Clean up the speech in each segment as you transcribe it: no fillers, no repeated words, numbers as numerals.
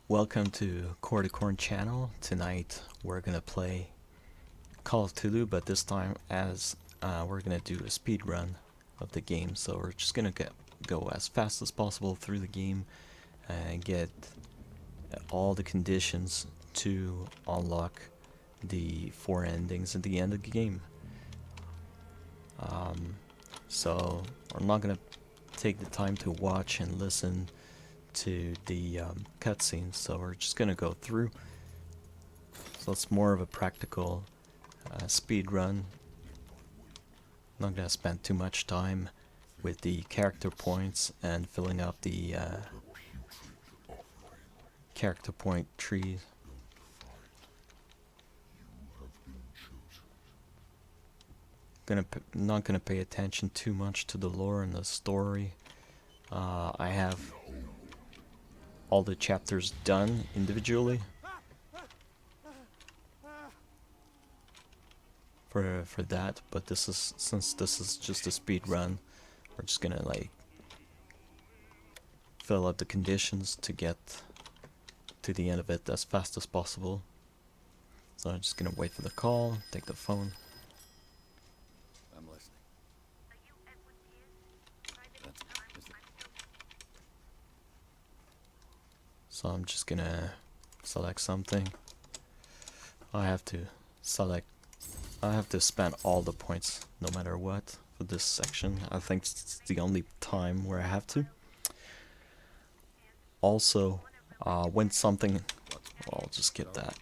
Welcome to Core to Corn channel. Tonight we're gonna play Call of Cthulhu, but this time as we're gonna do a speed run of the game. So we're just gonna go as fast as possible through the game and get all the conditions to unlock the 4 endings at the end of the game. So we're not gonna take the time to watch and listen to the cutscenes, so we're just gonna go through. So it's more of a practical speed run. Not gonna spend too much time with the character points and filling up the character point tree. Not gonna pay attention too much to the lore and the story. I have all the chapters done individually for that, but since this is just a speed run, we're just gonna like fill up the conditions to get to the end of it as fast as possible. So I'm just gonna wait for the call, take the phone. I'm listening. So I'm just gonna select something. I have to spend all the points no matter what for this section. I think it's the only time where I have to. Also, when something, well, I'll just skip that.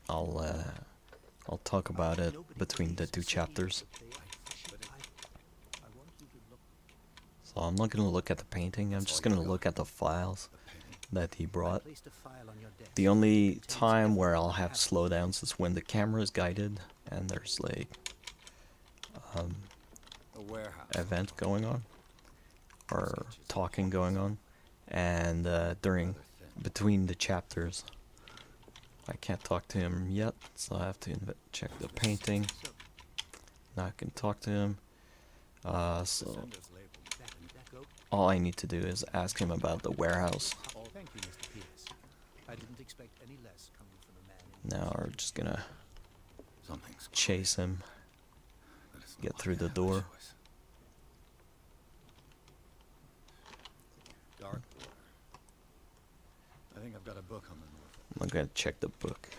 I'll talk about it between the two chapters. So I'm not gonna look at the painting. I'm just gonna look at the files that he brought. The only time where I'll have slowdowns is when the camera is guided and there's like event going on or talking going on, and between the chapters I can't talk to him yet, so I have to check the painting. Now I can talk to him. So all I need to do is ask him about the warehouse. Now we're just gonna chase him, get through the door. I think I've got a book on the north. I'm gonna check the book.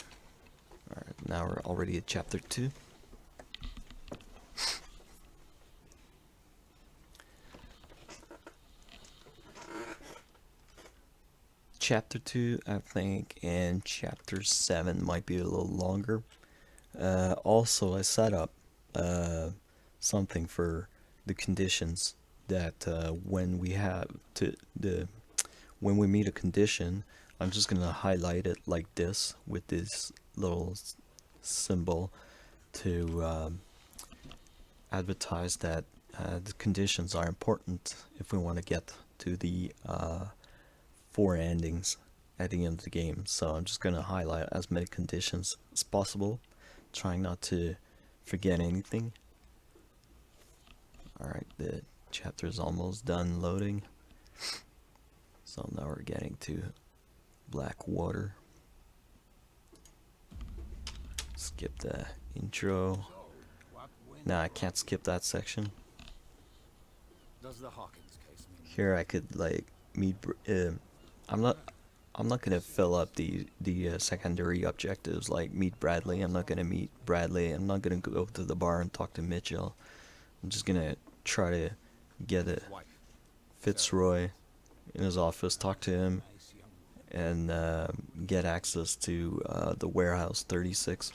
Alright, now we're already at chapter 2. Chapter 2, I think, and chapter 7 might be a little longer. Also, I set up something for the conditions that when we meet a condition, I'm just gonna highlight it like this with this little symbol to advertise that the conditions are important if we want to get to the 4 endings at the end of the game. So I'm just gonna highlight as many conditions as possible, trying not to forget anything. Alright, the chapter is almost done loading. So now we're getting to Black Water. Skip the intro. Nah, I can't skip that section. Here I could like meet. I'm not gonna fill up the secondary objectives like meet Bradley. I'm not gonna meet Bradley. I'm not gonna go to the bar and talk to Mitchell. I'm just gonna try to get a Fitzroy in his office, talk to him, and get access to the warehouse 36.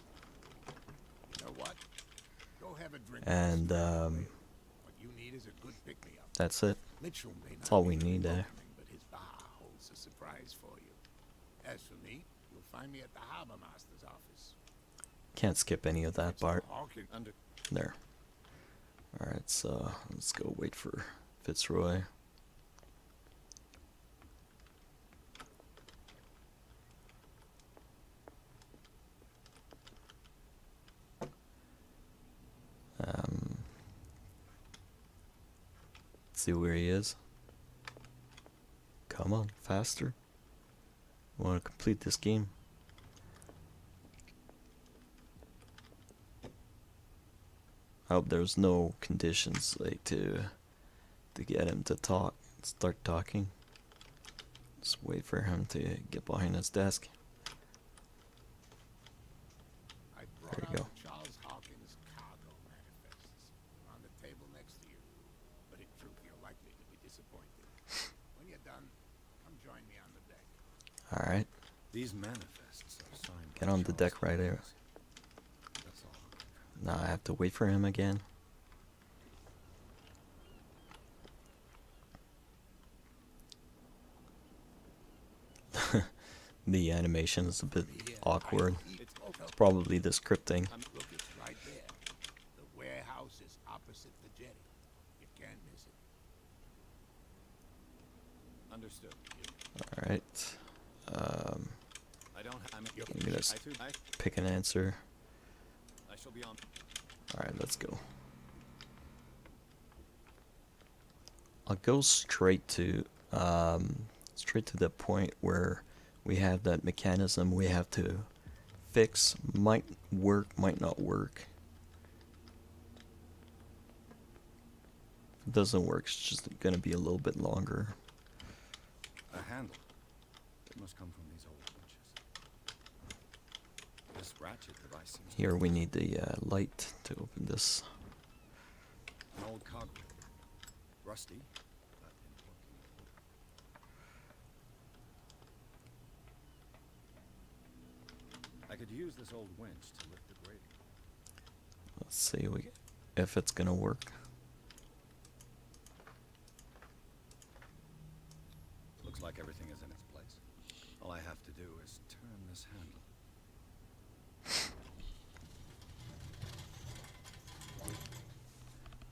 And that's it. That's all we need there. As for me, you'll find me at the harbor master's office. Can't skip any of that part. There. Alright, so let's go wait for Fitzroy. Let's see where he is. Come on, faster. Want to complete this game? I hope there's no conditions like to get him to start talking. Just wait for him to get behind his desk. I There brought you out go. the Charles Hawkins cargo manifests on the table next to you. But in truth, you're likely to be disappointed. When you're done, come join me on the deck. All right, These manifests are signed get by on the Charles deck right there. Hawkins. That's all. Now I have to wait for him again. The animation is a bit awkward. It's It's probably the scripting. Look, it's right there. The warehouse is opposite the jetty. You can't miss it. Understood. All right. I don't. I'm gonna pick an answer. I shall be on. All right, let's go. I'll go straight to the point where we have that mechanism we have to fix. Might work, might not work. If it doesn't work, it's just gonna be a little bit longer. A handle. It must come from these old winches. This ratchet device seems to Here we need the light to open this. be an old cog. Rusty, but in working order. I could use this old winch to lift the grating. Let's see if it's gonna work. Looks like everything is in its place. All I have to do is turn this handle.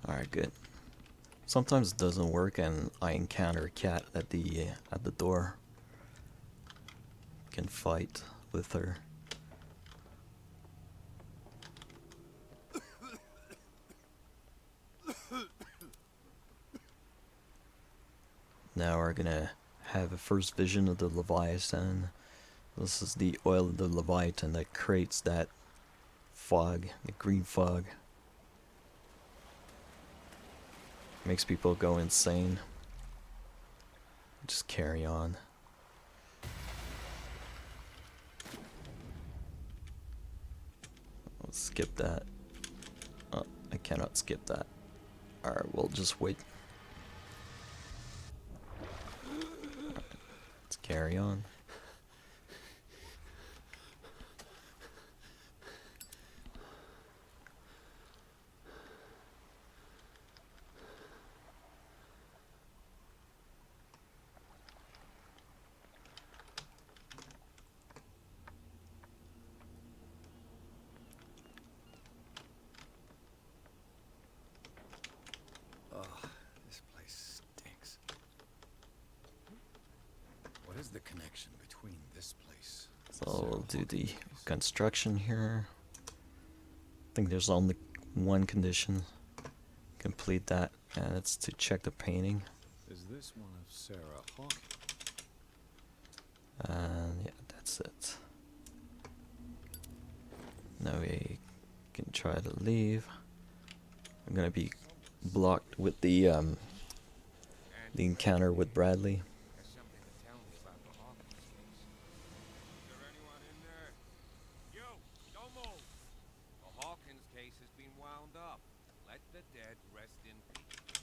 All right, good. Sometimes it doesn't work, and I encounter a cat at the door. Can fight with her. Now we're gonna have a first vision of the Leviathan. This is the oil of the Leviathan that creates that fog, the green fog. Makes people go insane. Just carry on. Let's skip that. Oh, I cannot skip that. Alright, we'll just wait. Let's carry on. Ugh, this place stinks. What is the connection between this place? So we'll do the construction here. I think there's only one condition. Complete that, and it's to check the painting. Is this one of Sarah Hawkins? And yeah, that's it. Now we can try to leave. I'm gonna be blocked with the encounter with Bradley. Has something to tell me about the Hawkins case. Is there anyone in there? You! Don't move! The Hawkins case has been wound up. Let the dead rest in peace.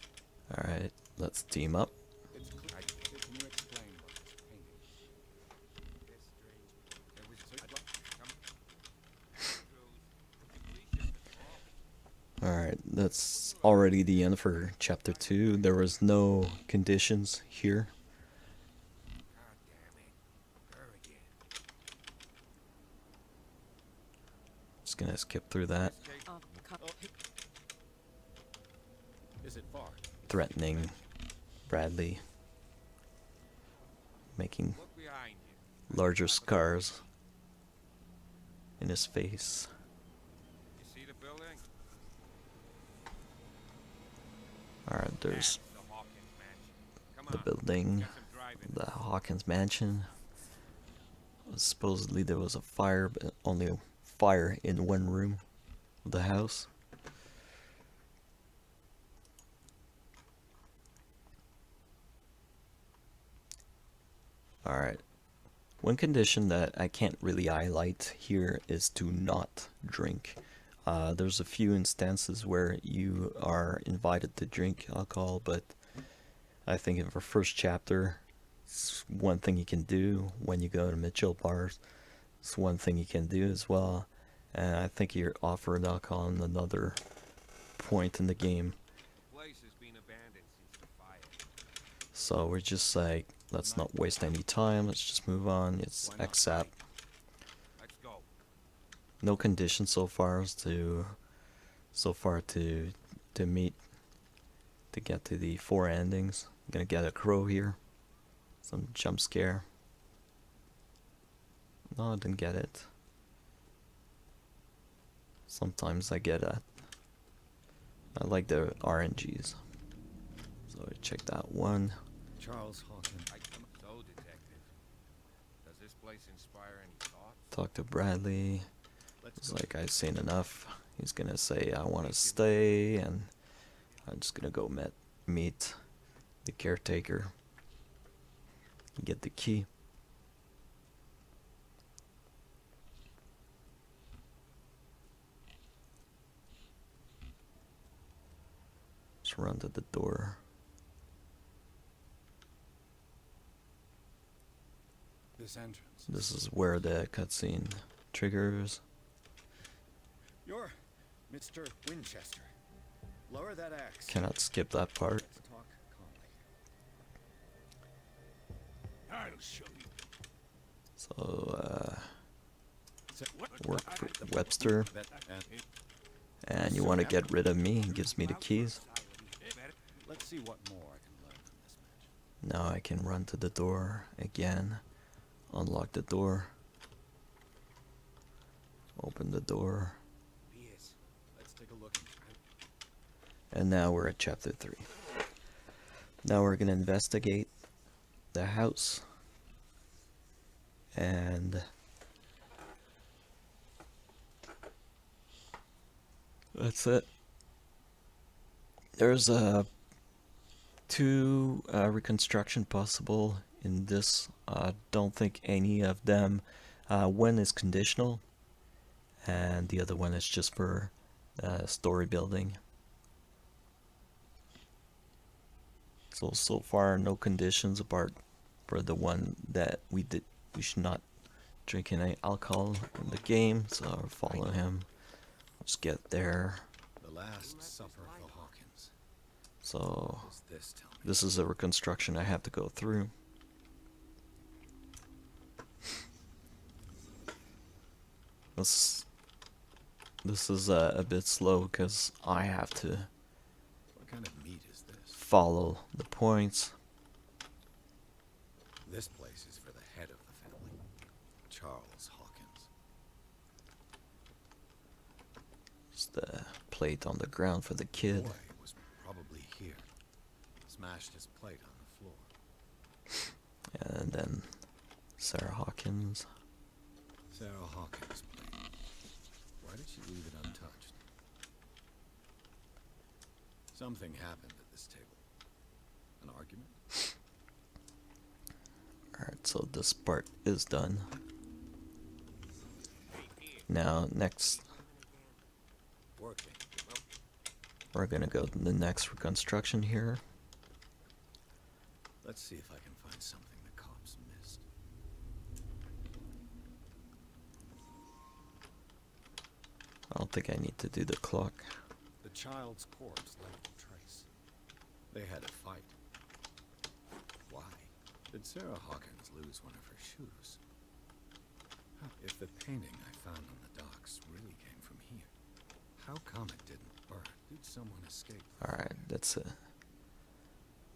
Alright, let's team up. It's clear. Can you explain what this painting is? This strange. There was two come. Alright, that's already the end for chapter 2. There was no conditions here. God damn it. Her again. Just gonna skip through that. Is it far? Threatening Bradley. Making Look behind you. larger scars in his face. You see the building? Alright, there's That's the Hawkins mansion. Come the on. building, Get some driving. the Hawkins mansion. supposedly there was a fire, but only a fire in one room of the house. Alright. One condition that I can't really highlight here is to not drink. There's a few instances where you are invited to drink alcohol, but I think in the first chapter, it's one thing you can do when you go to Mitchell bars. It's one thing you can do as well. And I think you're offered alcohol in another point in the game. The place has been abandoned since the fire. So we're just like, let's not waste any time. Let's just move on. It's accept. Let's go. No conditions so far to meet to get to the 4 endings. I'm gonna get a crow here. Some jump scare. No, I didn't get it. Sometimes I get that. I like the RNGs. So I check that one. Charles Hawkins. So, detective, does this place inspire any thoughts? Talk to Bradley. Let's It's go. like I've seen enough. He's gonna say I want to stay, and I'm just gonna go meet the caretaker. Get the key. Just run to the door. This entrance. This is where the cutscene triggers. You're Mr. Winchester. Lower that axe. Cannot skip that part. Let's talk calmly. I'll show you. So, So, work for Webster. And you want to get rid of me? He gives me the keys. let's see what more I can learn from this match. Now I can run to the door again. Unlock the door. Open the door. Yes. Let's take a look. And now we're at chapter 3. Now we're gonna investigate the house. And that's it. There's two reconstruction possible in this. Don't think any of them. One is conditional, and the other one is just for story building. So far no conditions apart for the one that we should not drink any alcohol in the game, so I'll follow him. Let's get there. The Last Supper of the Hawkins. So What does this tell me? this is a reconstruction I have to go through. This is a bit slow because I have to What kind of meat is this? follow the points. This place is for the head of the family, Charles Hawkins. There's the plate on the ground for the kid. Boy was probably here. Smashed his plate on the floor. And then Sarah Hawkins. Sarah Hawkins' plate. Why did she leave it untouched? Something happened at this table. An argument? Alright, so this part is done. Now, next, Working. we're gonna go to the next reconstruction here. Let's see if I can find something the cops missed. I don't think I need to do the clock. The child's corpse left a trace. They had a fight. Why? Did Sarah Hawkins lose one of her shoes? Huh, if the painting I found on the docks really came from here, how come it didn't burn? Did someone escape? Alright, that's it.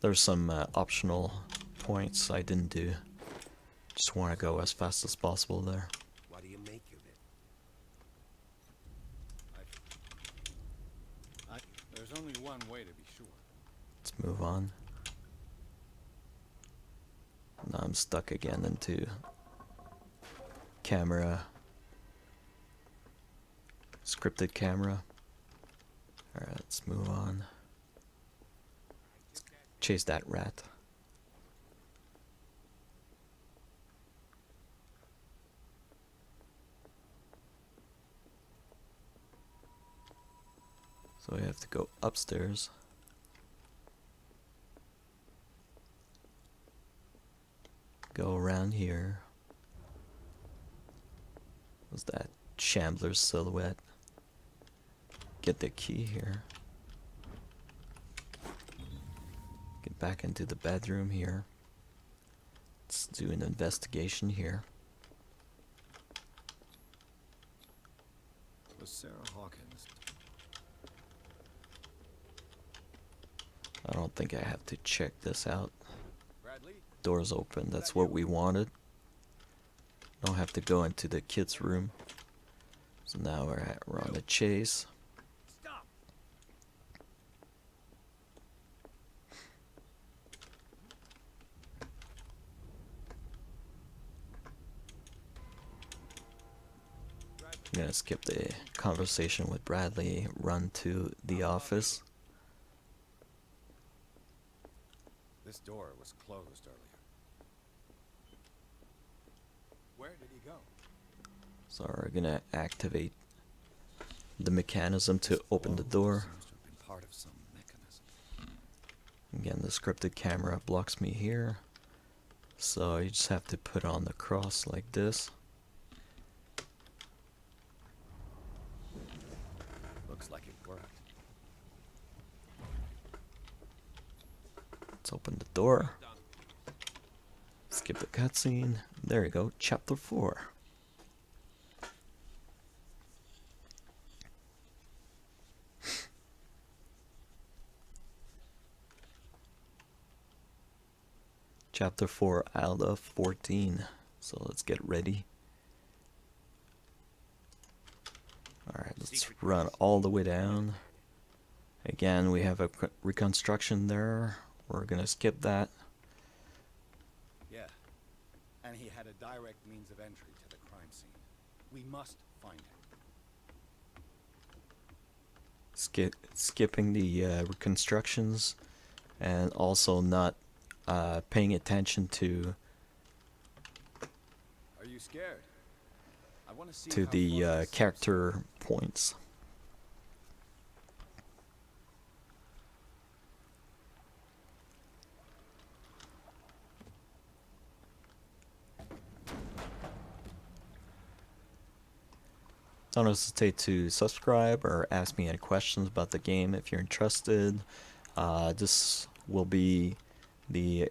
There's some optional points I didn't do. Just want to go as fast as possible there. What do you make of it? There's only one way to be sure. Let's move on. Now I'm stuck again into camera, scripted camera. Alright, let's move on. Chase that rat. So we have to go upstairs. Go around here. What's that? Shambler's silhouette. Get the key here. Get back into the bedroom here. Let's do an investigation here. Was Sarah Hawkins? I don't think I have to check this out. Bradley? Doors open, that's what we wanted. Don't have to go into the kids' room. So now we're on the chase. Stop! I'm gonna skip the conversation with Bradley, run to the office. This door was closed earlier. Where did he go? So we're gonna activate the mechanism to open the door. Seems to have been part of some mechanism. Again, the scripted camera blocks me here. So you just have to put on the cross like this. Looks like it worked. Let's open the door. Done. Skip the cutscene. There you go, chapter 4. Chapter 4 out of 14. So let's get ready. Alright, let's run all the way down. Again, we have a reconstruction there. We're gonna skip that. Yeah. And he had a direct means of entry to the crime scene. We must find him. Skipping the reconstructions, and also not paying attention to Are you scared? I want to see to how the far this character points. Don't hesitate to subscribe or ask me any questions about the game if you're interested. This will be the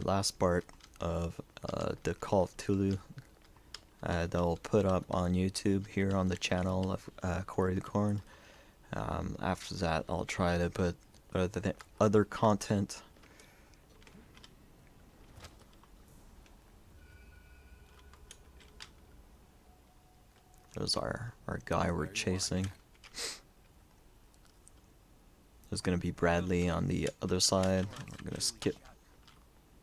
last part of the Call of Cthulhu that I'll put up on YouTube here on the channel of Corey the Corn. After that, I'll try to put other content. There's our guy we're chasing. There's gonna be Bradley on the other side. I'm gonna skip.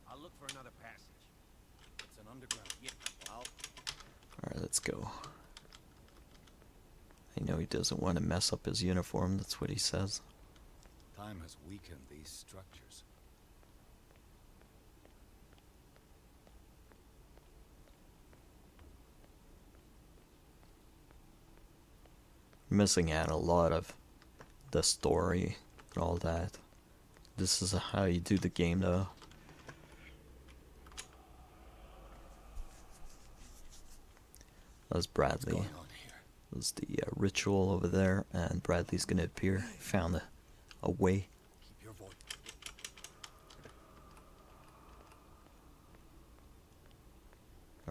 I'll look for another passage. It's an underground. Yeah. Well, Alright, let's go. I know he doesn't want to mess up his uniform, that's what he says. time has weakened these structures. Missing out a lot of the story and all that. This is how you do the game though. That's Bradley. What's going on here? There's the ritual over there, and Bradley's gonna appear. Found a way. Keep your voice.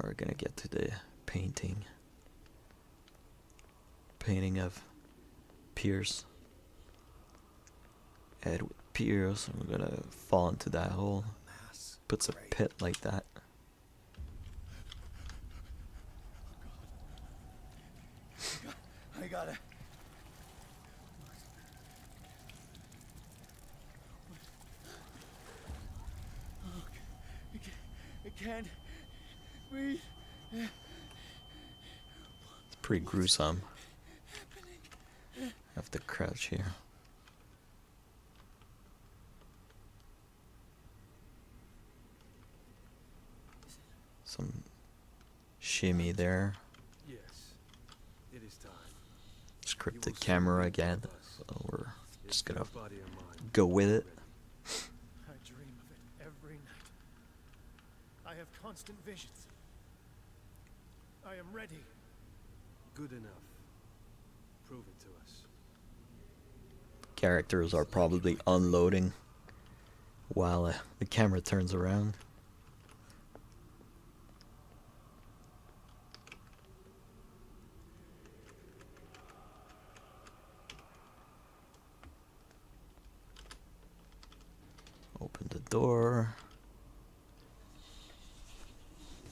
We're gonna get to the painting. Painting of Pierce. Edward Pierce. And we're gonna fall into that hole. Mass. Puts a grave. pit like that. I gotta. I can't breathe. pretty gruesome. I have to crouch here. Some shimmy there. Yes, it is time. Scripted camera again. So we're just gonna Body and mind. go with it. I dream of it every night. I have constant visions. I am ready. Good enough. Prove it to us. Characters are probably unloading while the camera turns around. Open the door.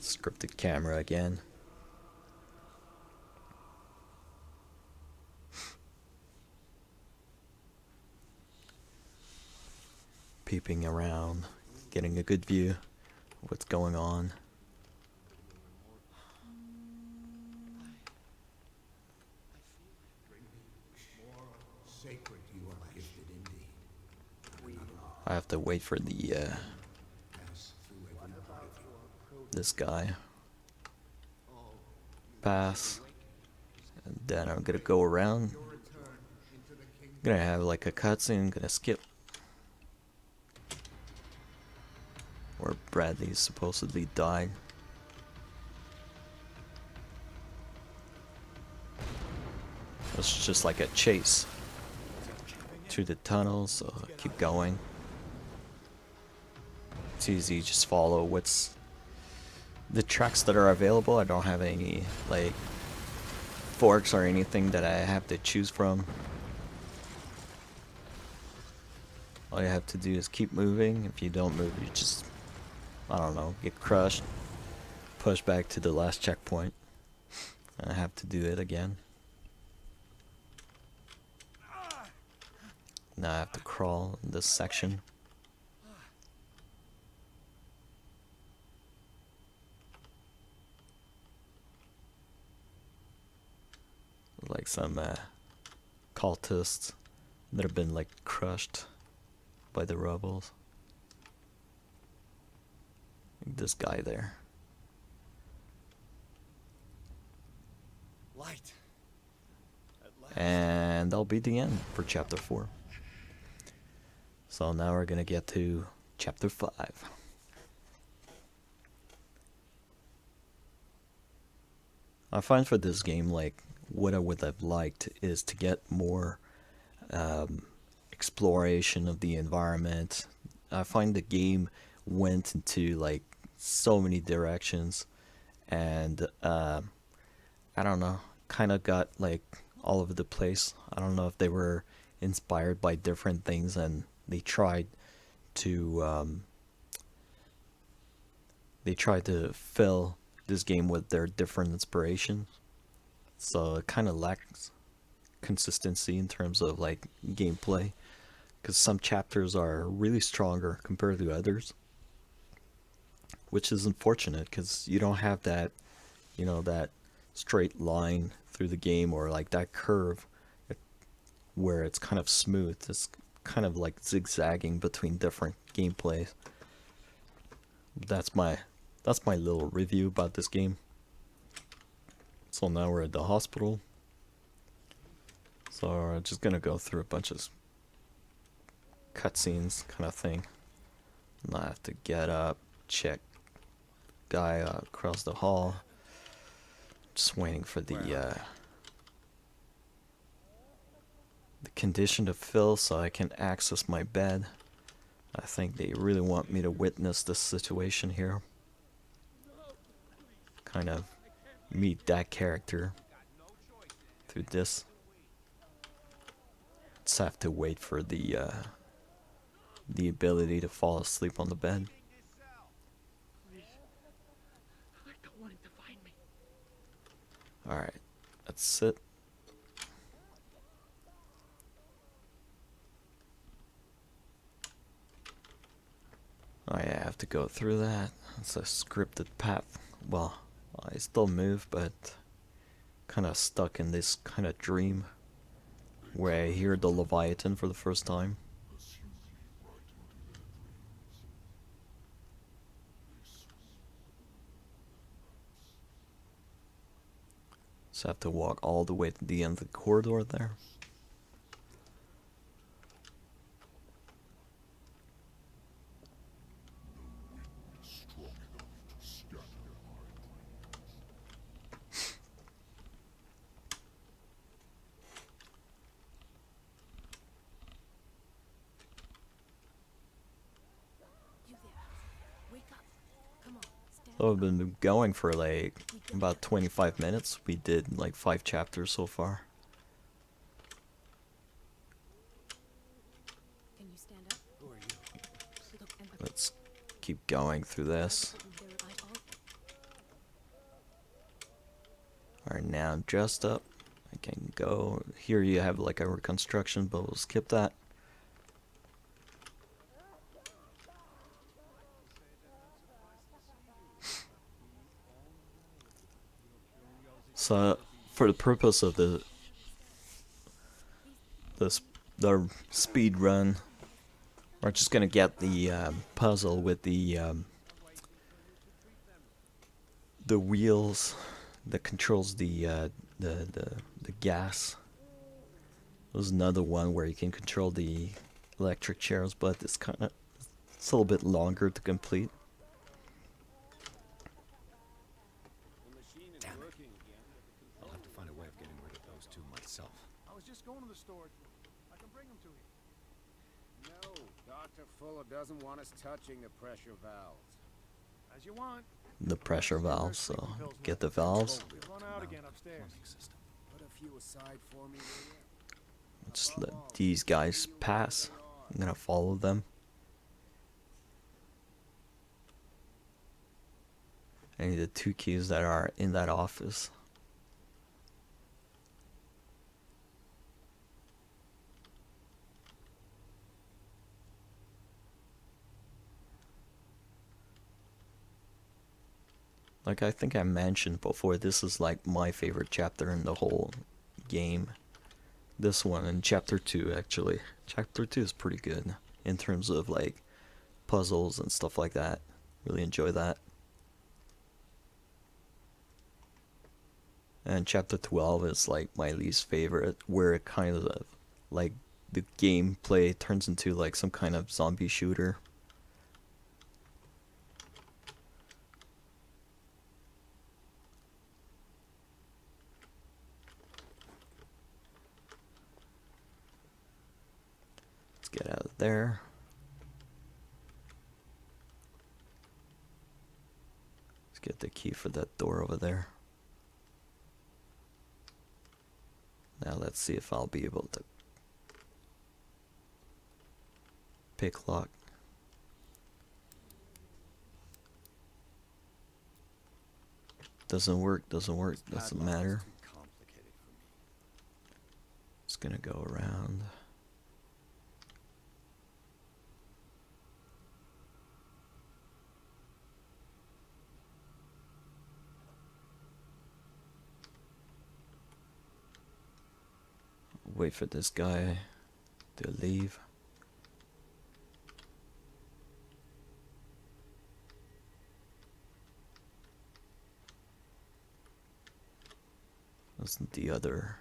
Scripted camera again. Peeping around, getting a good view of what's going on. Sacred you are gifted indeed. I have to wait for the Pass through every part of you. this guy pass, and then I'm gonna go around. Gonna have like a cutscene. Gonna skip where Bradley supposedly died. It's just like a chase through the tunnels, so keep going. It's easy, just follow what's the tracks that are available. I don't have any like forks or anything that I have to choose from. All you have to do is keep moving. If you don't move, you just, I don't know, get crushed, push back to the last checkpoint, and I have to do it again. Now I have to crawl in this section. Like some cultists that have been like crushed by the rebels. Like this guy there. Light. At last. And that'll be the end for chapter 4. So now we're gonna get to chapter 5. I find for this game, like, what I would have liked is to get more exploration of the environment. I find the game went into like so many directions, and I don't know, kind of got like all over the place. I don't know if they were inspired by different things and they tried to fill this game with their different inspirations. So it kind of lacks consistency in terms of like gameplay, because some chapters are really stronger compared to others, which is unfortunate because you don't have that, you know, that straight line through the game, or like that curve where it's kind of smooth. It's kind of like zigzagging between different gameplays. That's my little review about this game. So now we're at the hospital. So we're just gonna go through a bunch of cutscenes kind of thing. And I have to get up, check guy across the hall. Just waiting for the condition to fill so I can access my bed. I think they really want me to witness this situation here. Kind of meet that character through this. Just have to wait for the ability to fall asleep on the bed. I don't want him to find me. Alright, that's it. Oh yeah, I have to go through that. It's a scripted path. Well, I still move, but kind of stuck in this kind of dream where I hear the Leviathan for the first time. So I have to walk all the way to the end of the corridor there. You there. Wake up. Come on, stand So I've up. been going for like about 25 minutes. We did like 5 chapters so far. Can you stand up? Who are you? Look, and Let's keep going through this. there at all. Alright, now I'm dressed up. I can go. Here you have like a reconstruction, but we'll skip that. So, for the purpose of the speed run, we're just gonna get the puzzle with the wheels that controls the gas. There's another one where you can control the electric chairs, but it's a little bit longer to complete. Damn it. I'll have to find a way of getting rid of those two myself. I was just going to the storage room. I can bring them to you. No, Dr. Fuller doesn't want us touching the pressure valves. As you want. The pressure valves, so get the valves. We've run out again upstairs. Plumbing system. Put a few aside for me, will you? Just let these guys pass. I'm gonna follow them. I need the 2 keys that are in that office. Like I think I mentioned before, this is like my favorite chapter in the whole game. This one and chapter 2 actually. Chapter 2 is pretty good in terms of like puzzles and stuff like that. Really enjoy that. And chapter 12 is like my least favorite, where it kind of like the gameplay turns into like some kind of zombie shooter. Let's get out of there. Let's get the key for that door over there. Now let's see if I'll be able to pick lock. Doesn't work, doesn't Padlock is matter. too complicated for me. Just gonna go around. Wait for this guy to leave. That's the other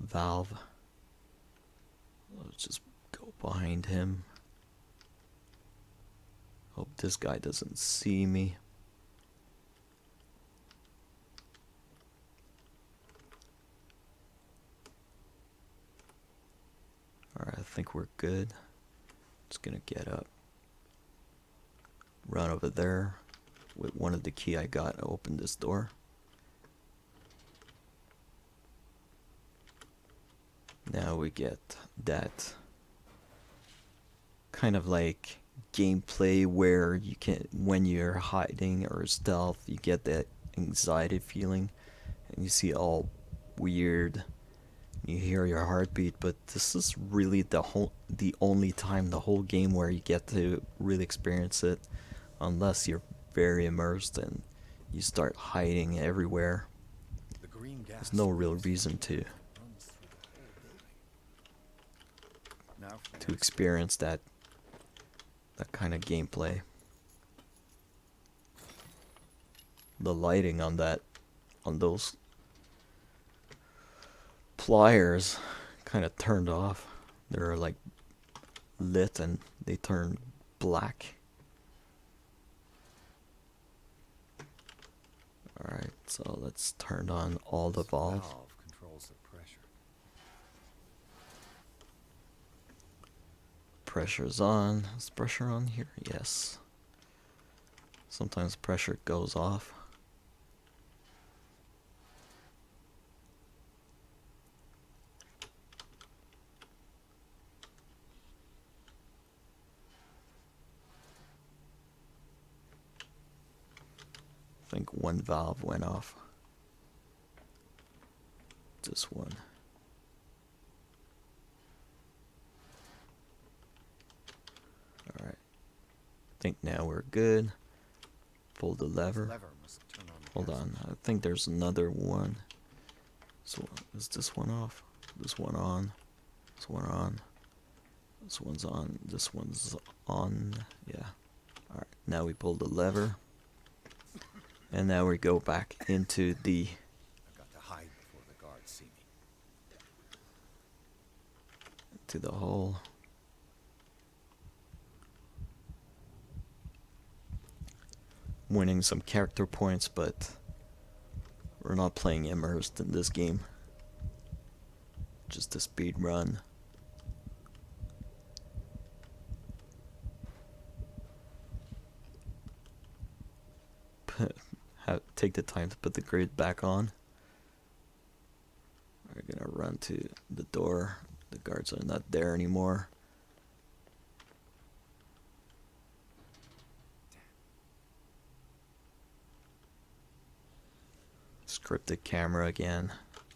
valve. Let's just go behind him. Hope this guy doesn't see me. Alright, I think we're good. Just gonna get up. Run over there. With one of the key I got, I open this door. Now we get that kind of like gameplay where you can, when you're hiding or stealth, you get that anxiety feeling and you see all weird. You hear your heartbeat, but this is really the only time the whole game where you get to really experience it, unless you're very immersed and you start hiding everywhere. green gas. There's no real reason to runs through the whole building. Now for the next experience that kind of gameplay. The lighting on those pliers kind of turned off. They're like lit and they turn black. Alright, so let's turn on all the valves. valve controls the pressure. Pressure's on. Is pressure on here? Yes. Sometimes pressure goes off. I think one valve went off. This one. Alright. I think now we're good. Pull the lever. Lever must turn on the Hold gas. on. I think there's another one. So is this one off? This one on. This one on. This one's on. This one's on. Yeah. Alright. Now we pull the lever. And now we go back into the I've got to hide before the guards see me. hole. Winning some character points, but we're not playing immersed in this game. Just a speed run. Take the time to put the grid back on. We're gonna run to the door. The guards are not there anymore. Scripted camera again.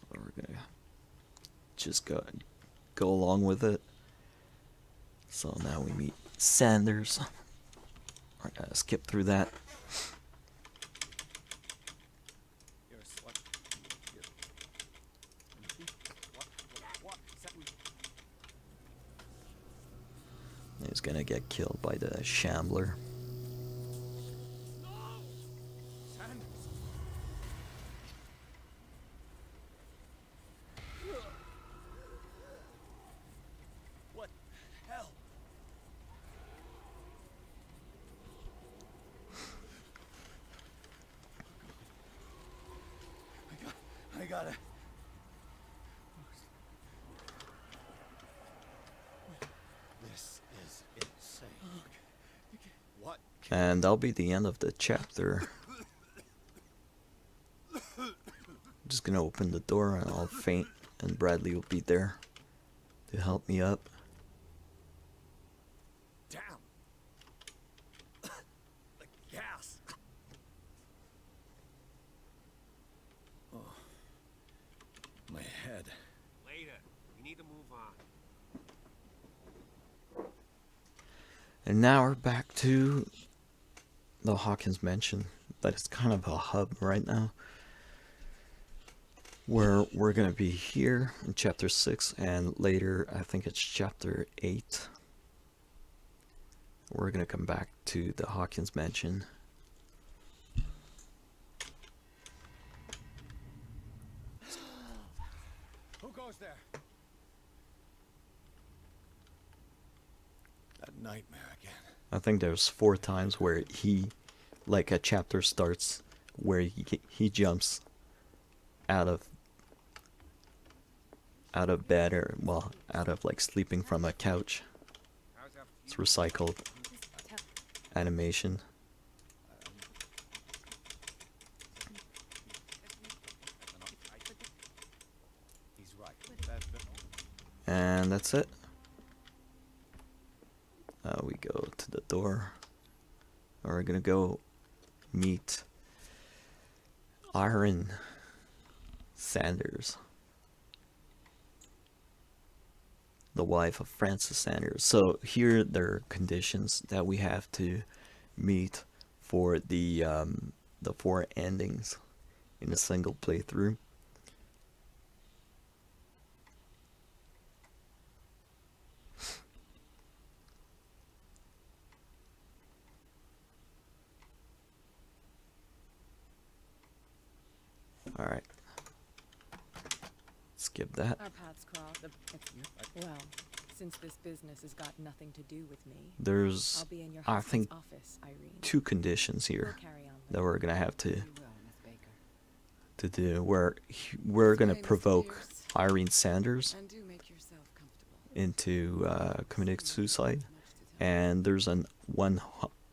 We're gonna just go along with it. So now we meet Sanders. We're gonna skip through that. You're a slut. What? Is that He's gonna get killed by the Shambler. Sanders? What the hell? I gotta. This is insane. What? And that'll be the end of the chapter. Just gonna open the door and I'll faint, and Bradley will be there to help me up. Damn. The gas. Oh. My head. Later. We need to move on. And now we're back to the Hawkins Mansion. That is kind of a hub right now. Where we're gonna be here in chapter 6, and later I think it's chapter 8. We're gonna come back to the Hawkins Mansion. Who goes there? That nightmare again. I think there's 4 times where like a chapter starts where he jumps out of bed, or well, out of like sleeping from a couch. How's that? It's recycled animation. He's right. And that's it. We go to the door. We're gonna go meet Iron Sanders, the wife of Francis Sanders. So here there are conditions that we have to meet for the 4 endings in a single playthrough. skip that. Our paths cross. Well, since this business has got nothing to do with me, There's, I'll be in your I husband's think, office, Irene. 2 conditions We'll here carry on that later. we're gonna have You will, Miss Baker. to do. Where we're gonna way, Miss provoke Pierce. Irene Sanders And do make yourself comfortable. into committing suicide, Much to tell. and there's one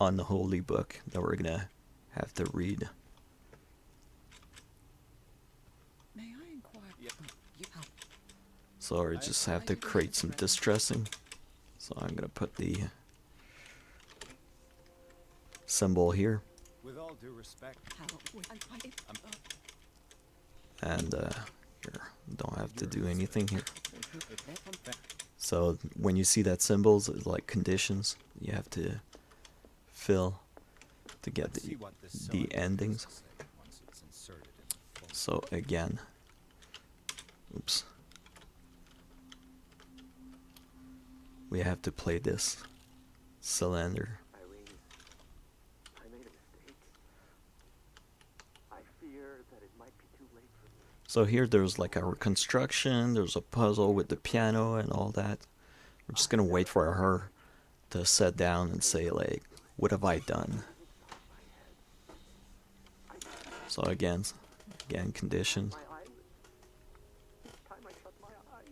unholy book that we're gonna have to read. May I inquire? You help. So we just have to create some distressing. So I'm gonna put the symbol here, With all due respect, How? I'm quite. and here, don't have to do anything here. So when you see that symbols, it's like conditions you have to fill to get let's see the what this sewing endings. will say once it's inserted in the full. So again, oops, we have to play this cylinder. Irene, I made a mistake. I fear that it might be too late for me. So here there's like a reconstruction, there's a puzzle with the piano and all that. We're just gonna wait for her to sit down and say like, what have I done? So again, conditions. My eyelids. Each time I shut my eyes.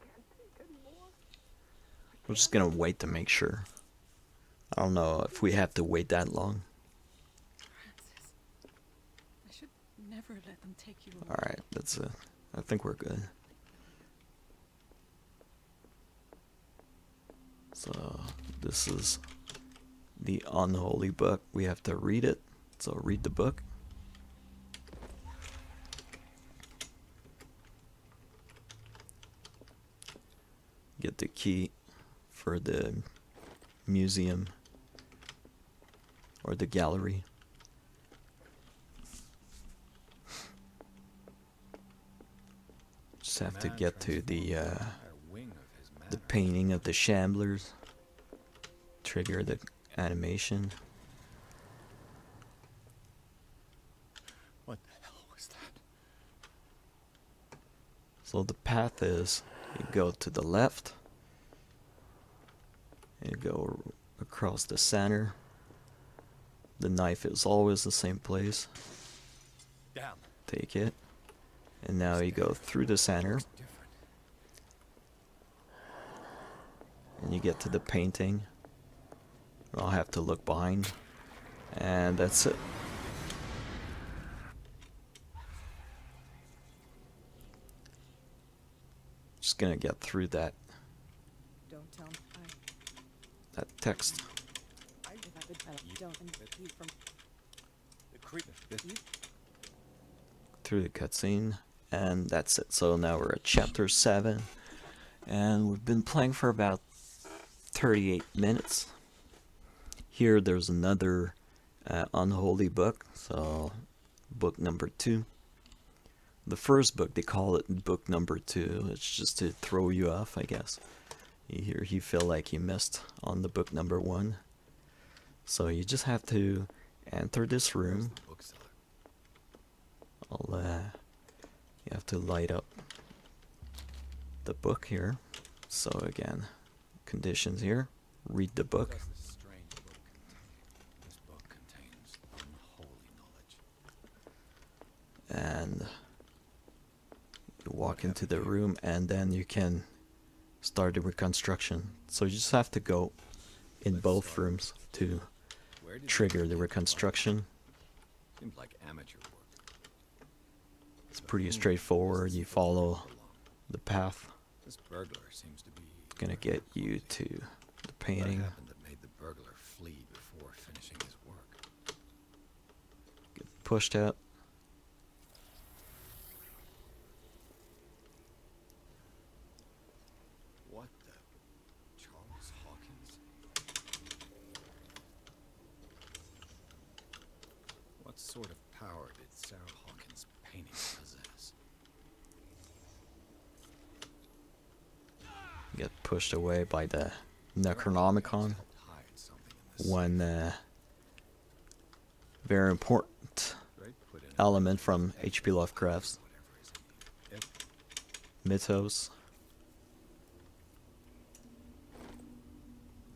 I can't take anymore. We're just gonna wait to make sure. I don't know if we have to wait that long. Francis, I should never let them take you away. Alright, that's it. I think we're good. So, this is the unholy book. We have to read it. So, read the book. Get the key for the museum or the gallery. Just have to Man get to the transformed an entire wing of his the manor. painting of the Shamblers. Trigger the animation. What the hell was that? So the path is, you go to the left, you go across the center. The knife is always the same place. Damn. Take it. And now you go through the center, Looks different. and you get to the painting. I'll have to look behind. And that's it. Just gonna get through that Don't tell me. text. I don't and you from The creep. This. Through the cutscene, and that's it. So now we're at chapter 7, and we've been playing for about 38 minutes. Here there's another unholy book, so book number 2. The first book, they call it book number 2. It's just to throw you off, I guess. You feel like you missed on the book number 1. So you just have to enter this Where's room. the bookseller? You have to light up the book here. So again, conditions here. Read the book. What does this strange book contain? This book contains unholy knowledge. And you walk into the room, and then you can start the reconstruction. So you just have to go in both rooms to Where did trigger you the get reconstruction. Seems like amateur work. It's pretty straightforward. You follow the path. This burglar seems to be. It's gonna get you to the What painting. happened that made the burglar flee before finishing his work? Get pushed out. What the? Charles Hawkins? What sort of power did Sarah Hawkins' painting possess? Get pushed away by the Sarah Necronomicon. Hawkins helped hide something in this When very important Right? Put in a element from H.P. Lovecraft's whatever is in you. mythos.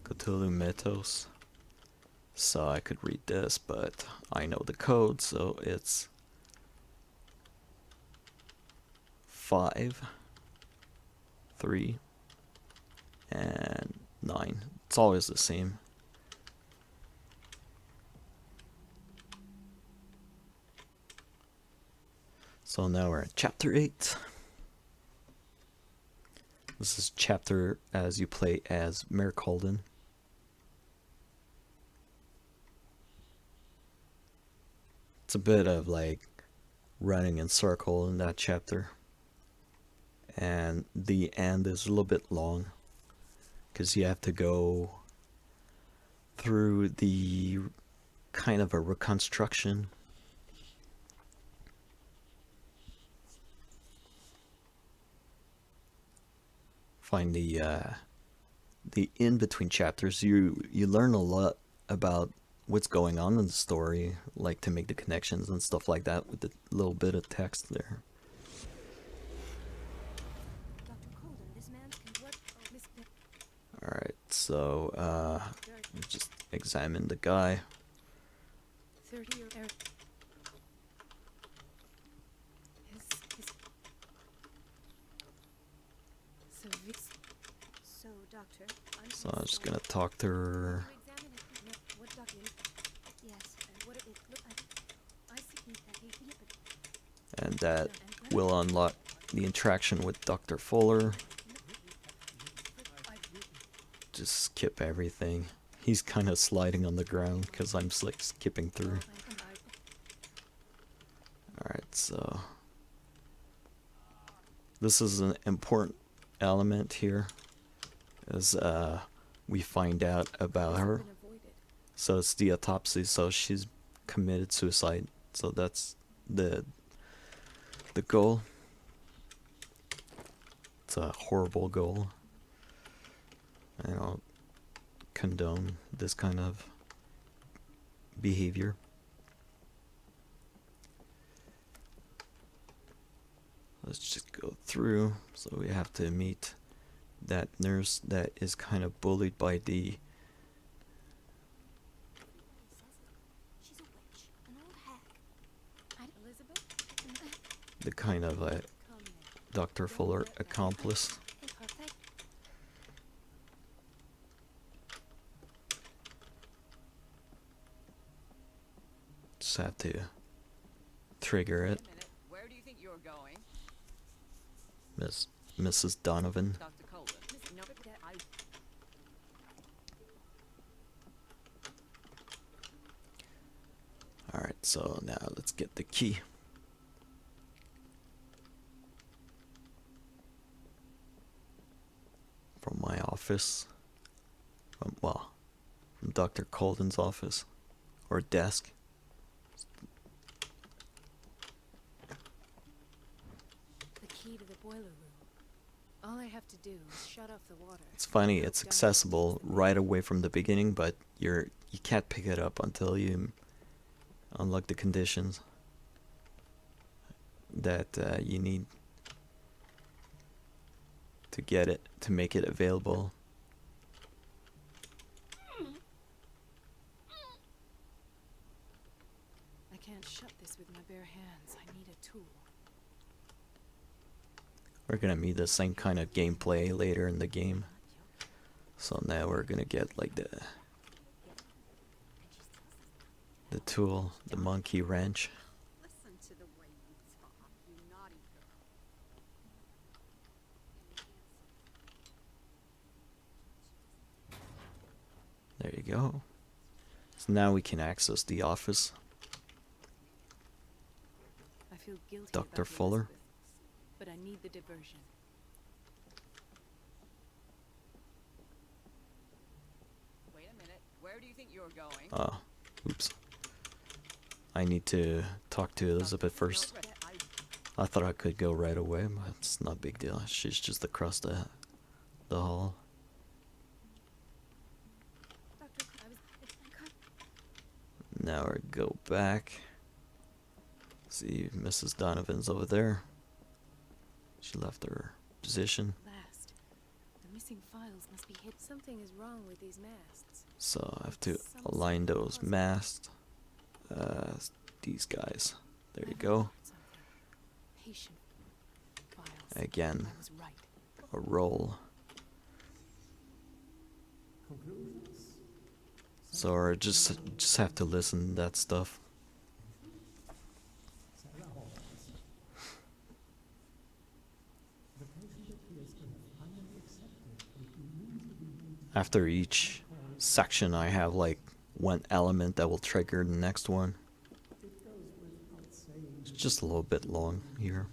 Cthulhu mythos. So I could read this, but I know the code, so it's 5, 3, and 9. It's always the same. So now we're at chapter 8. This is chapter as you play as Mayor Colden. It's a bit of like running in circle in that chapter. And the end is a little bit long because you have to go through the kind of a reconstruction. Find the in-between chapters. You learn a lot about what's going on in the story, like to make the connections and stuff like that with the little bit of text there. Dr. Colden, this man's what? Oh, Miss. Alright, so just examine the guy. 30 or his So, doctor, So I'm just gonna talk to her. you examine it. No, what document? Yes, and what it look I see that he And that will unlock the interaction with Dr. Fuller. Just skip everything. He's kind of sliding on the ground because I'm like skipping through. Alright, so this is an important element here as we find out about her. So it's the autopsy, so she's committed suicide. So that's the goal. It's a horrible goal. I don't condone this kind of behavior. Let's just go through. So we have to meet that nurse that is kind of bullied by the she's a witch, an old hag. Elizabeth? the kind of Come then. Dr. Fuller accomplice. Perfect. Just have to trigger it. Wait a minute. Where do you think you're going? Mrs. Donovan. Dr. Colden. No, I Alright, so now let's get the key. From my office. Well, from Dr. Colden's office. Or desk. the key to the boiler room. All I have to do is shut off the water. It's funny, it's accessible right away from the beginning, but you can't pick it up until you unlock the conditions that you need to get it, to make it available. I can't shut this with my bare hands. I need a tool. We're gonna meet the same kind of gameplay later in the game. So now we're gonna get like the tool, the monkey wrench. Listen to the way you talk, you naughty girl. There you go. So now we can access the office. I feel guilty Dr. about Fuller? Elizabeth, but I need the diversion. Wait a minute. Where do you think you're going? Oh, oops. I need to talk to Elizabeth first. I thought I could go right away, but it's not a big deal. She's just across the hall. Now we go back. See, Mrs. Donovan's over there. She left her position. Last. The missing files must be hid. Something is wrong with these masts. So I have to align those masts. These guys. There you go. Patient files. Again, I was right. a roll. So I just have to listen to that stuff. After each section, I have like one element that will trigger the next one. It's just a little bit long here,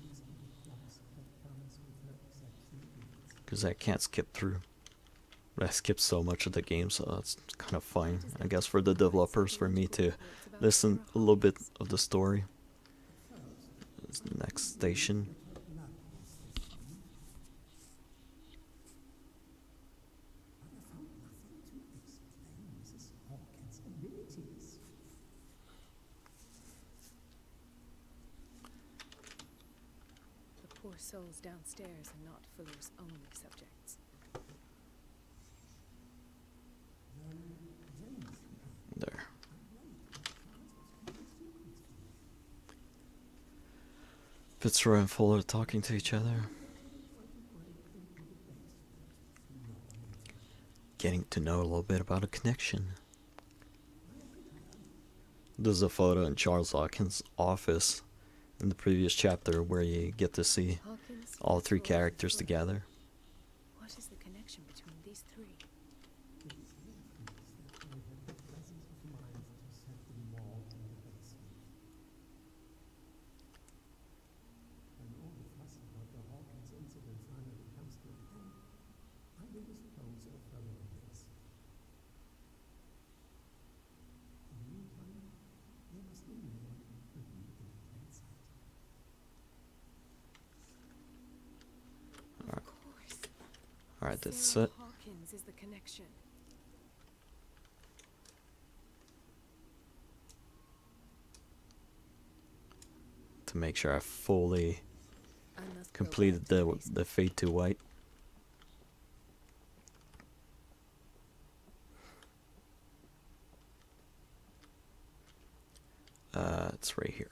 because I can't skip through. But I skipped so much of the game, so it's kind of fine, I guess, for the developers, for me to listen a little bit of the story. It's the next station. The poor souls downstairs are not Fuller's only subjects. There. Fitzroy and Fuller talking to each other. Getting to know a little bit about a connection. There's a photo in Charles Hawkins' office in the previous chapter where you get to see Hawkins, all three Fitzroy, characters Fuller. together. What is the connection between these three? Of course. Alright, that's Sarah it. Hawkins is the connection. To make sure I fully I must go completed back to the basement. fade to white. It's right here.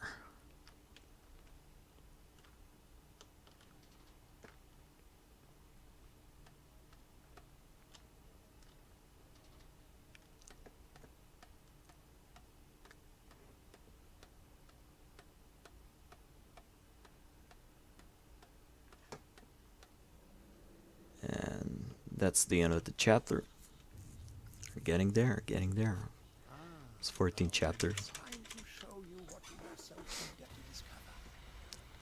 And that's the end of the chapter. We're getting there, getting there. It's 14 chapters. Trying to show you what you were so eager to discover.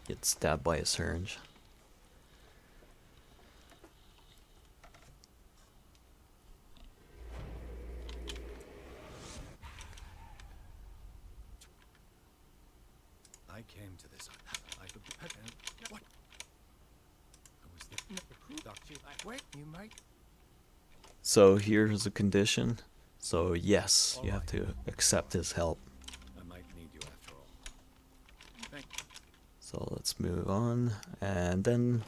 Get stabbed by a syringe. I came to this. What? I was the doctor. Wait, you might. So here's a condition. So yes, you have to accept his help. I might need you after all. Thank you. So let's move on. And then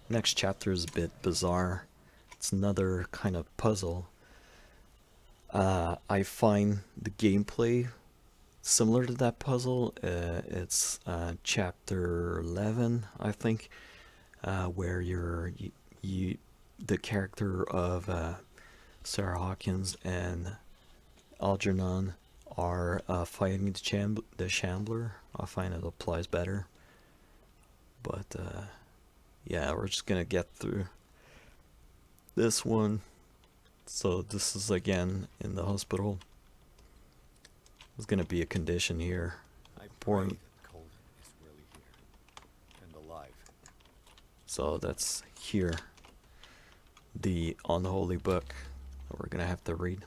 next chapter is a bit bizarre. It's another kind of puzzle. I find the gameplay similar to that puzzle. It's chapter 11, I think, where the character of Sarah Hawkins and Algernon are fighting the Shambler. I find it applies better. But yeah, we're just gonna get through this one. So this is again in the hospital. There's gonna be a condition here. I pray Porn. that Colden is really here and alive. So that's here. The unholy book that we're gonna have to read.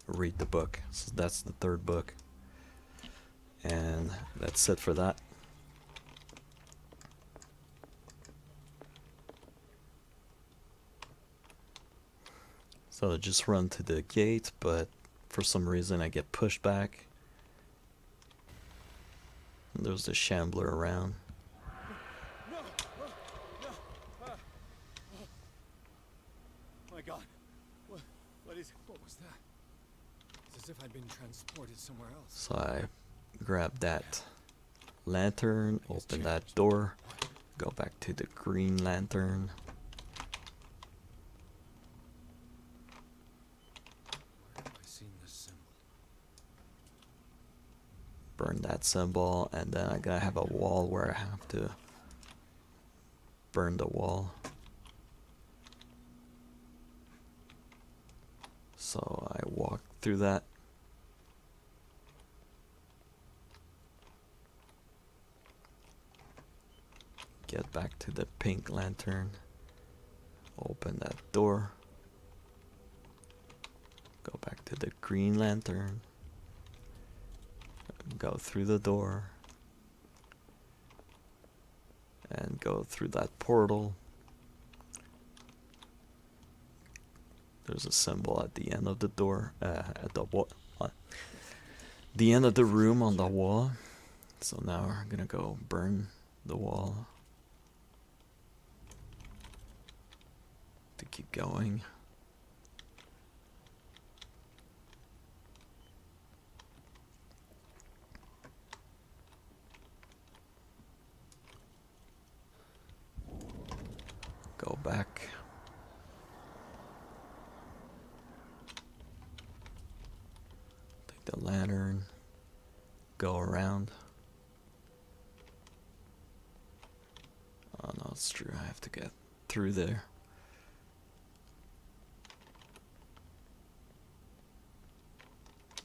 Read the book. So that's the third book. And that's it for that. So just run to the gate, but for some reason I get pushed back. And there's the shambler around. No! My God. What was that? It's as if I'd been transported somewhere else. So I grab that lantern, open that door, go back to the green lantern. Where have I seen this symbol? Burn that symbol, and then I gotta have a wall where I have to burn the wall. So I walk through that. Get back to the pink lantern. Open that door. Go back to the green lantern. Go through the door. And go through that portal. There's a symbol at the end of the door, at the wall, the end of the room on the wall. So now we're gonna go burn the wall to keep going. Go back. Take the lantern. Go around. Oh no, it's true. I have to get through there.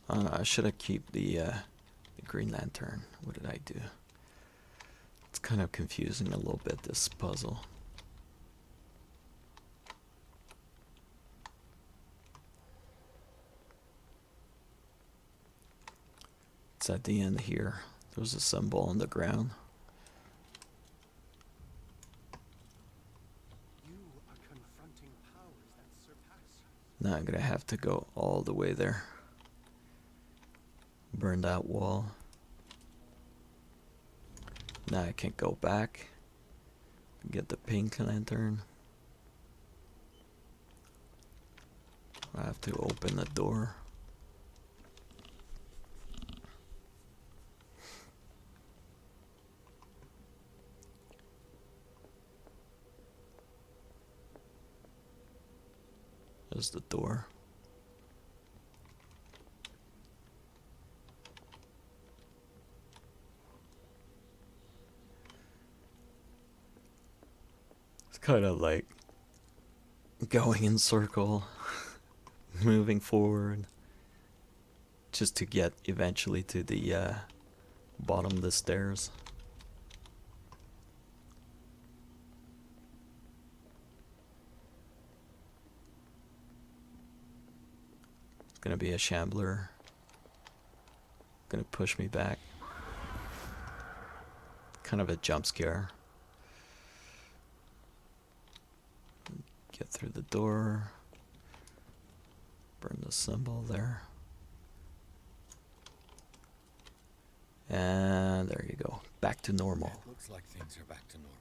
Oh no, I should have kept the green lantern. What did I do? It's kind of confusing a little bit, this puzzle. It's at the end here. There's a symbol on the ground. You are confronting powers that surpass you. Now I'm gonna have to go all the way there. Burn that wall. Now I can go back. Get the pink lantern. I have to open the door. There's the door. It's kind of like going in circle, moving forward, just to get eventually to the bottom of the stairs. Gonna be a shambler. Gonna push me back. Kind of a jump scare. Get through the door. Burn the symbol there. And there you go. Back to normal. It looks like things are back to normal.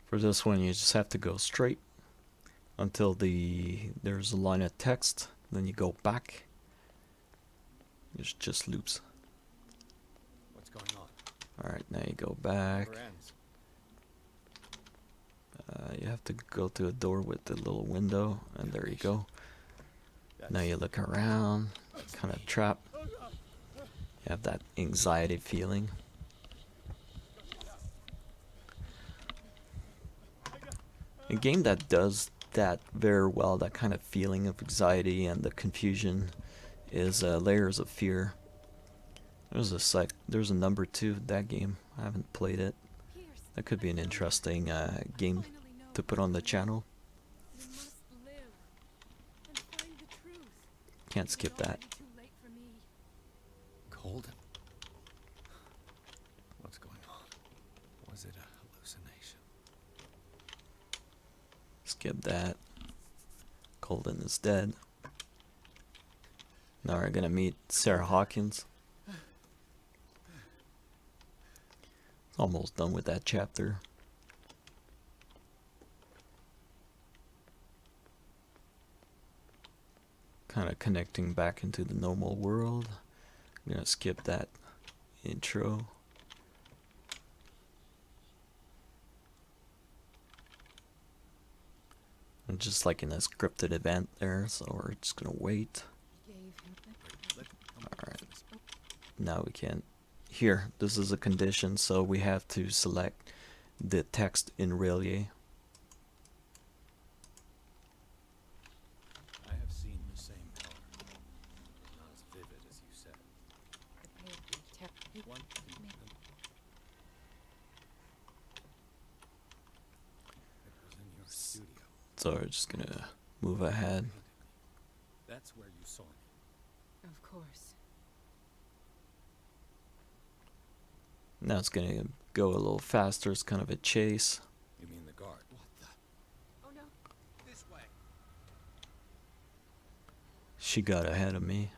For this one, you just have to go straight until there's a line of text. Then you go back. It just loops. What's going on? Alright, now you go back. Never ends. You have to go to a door with the little window, and there you go. Now you look around, kind of trapped. You have that anxiety feeling. A game that does that very well, that kind of feeling of anxiety and the confusion, is Layers of Fear. There's a number 2 of that game. I haven't played it. That could be an interesting game to put on the channel. You must live and find the truth. Can't skip It's that. already too late for me. Colden? What's going on? Was it a hallucination? Skip that. Colden is dead. Now we're gonna meet Sarah Hawkins. Almost done with that chapter. Kind of connecting back into the normal world. I'm gonna skip that intro. I'm just like in a scripted event there, so we're just gonna wait. Alright. Now we can. Here, this is a condition, so we have to select the text in Relier. I have seen the same color. Not as vivid as you said. One thing. It was in your studio. So we're just gonna move ahead. That's where you saw me. Of course. Now it's gonna go a little faster. It's kind of a chase. You mean the guard? What the? Oh no. This way. She got ahead of me.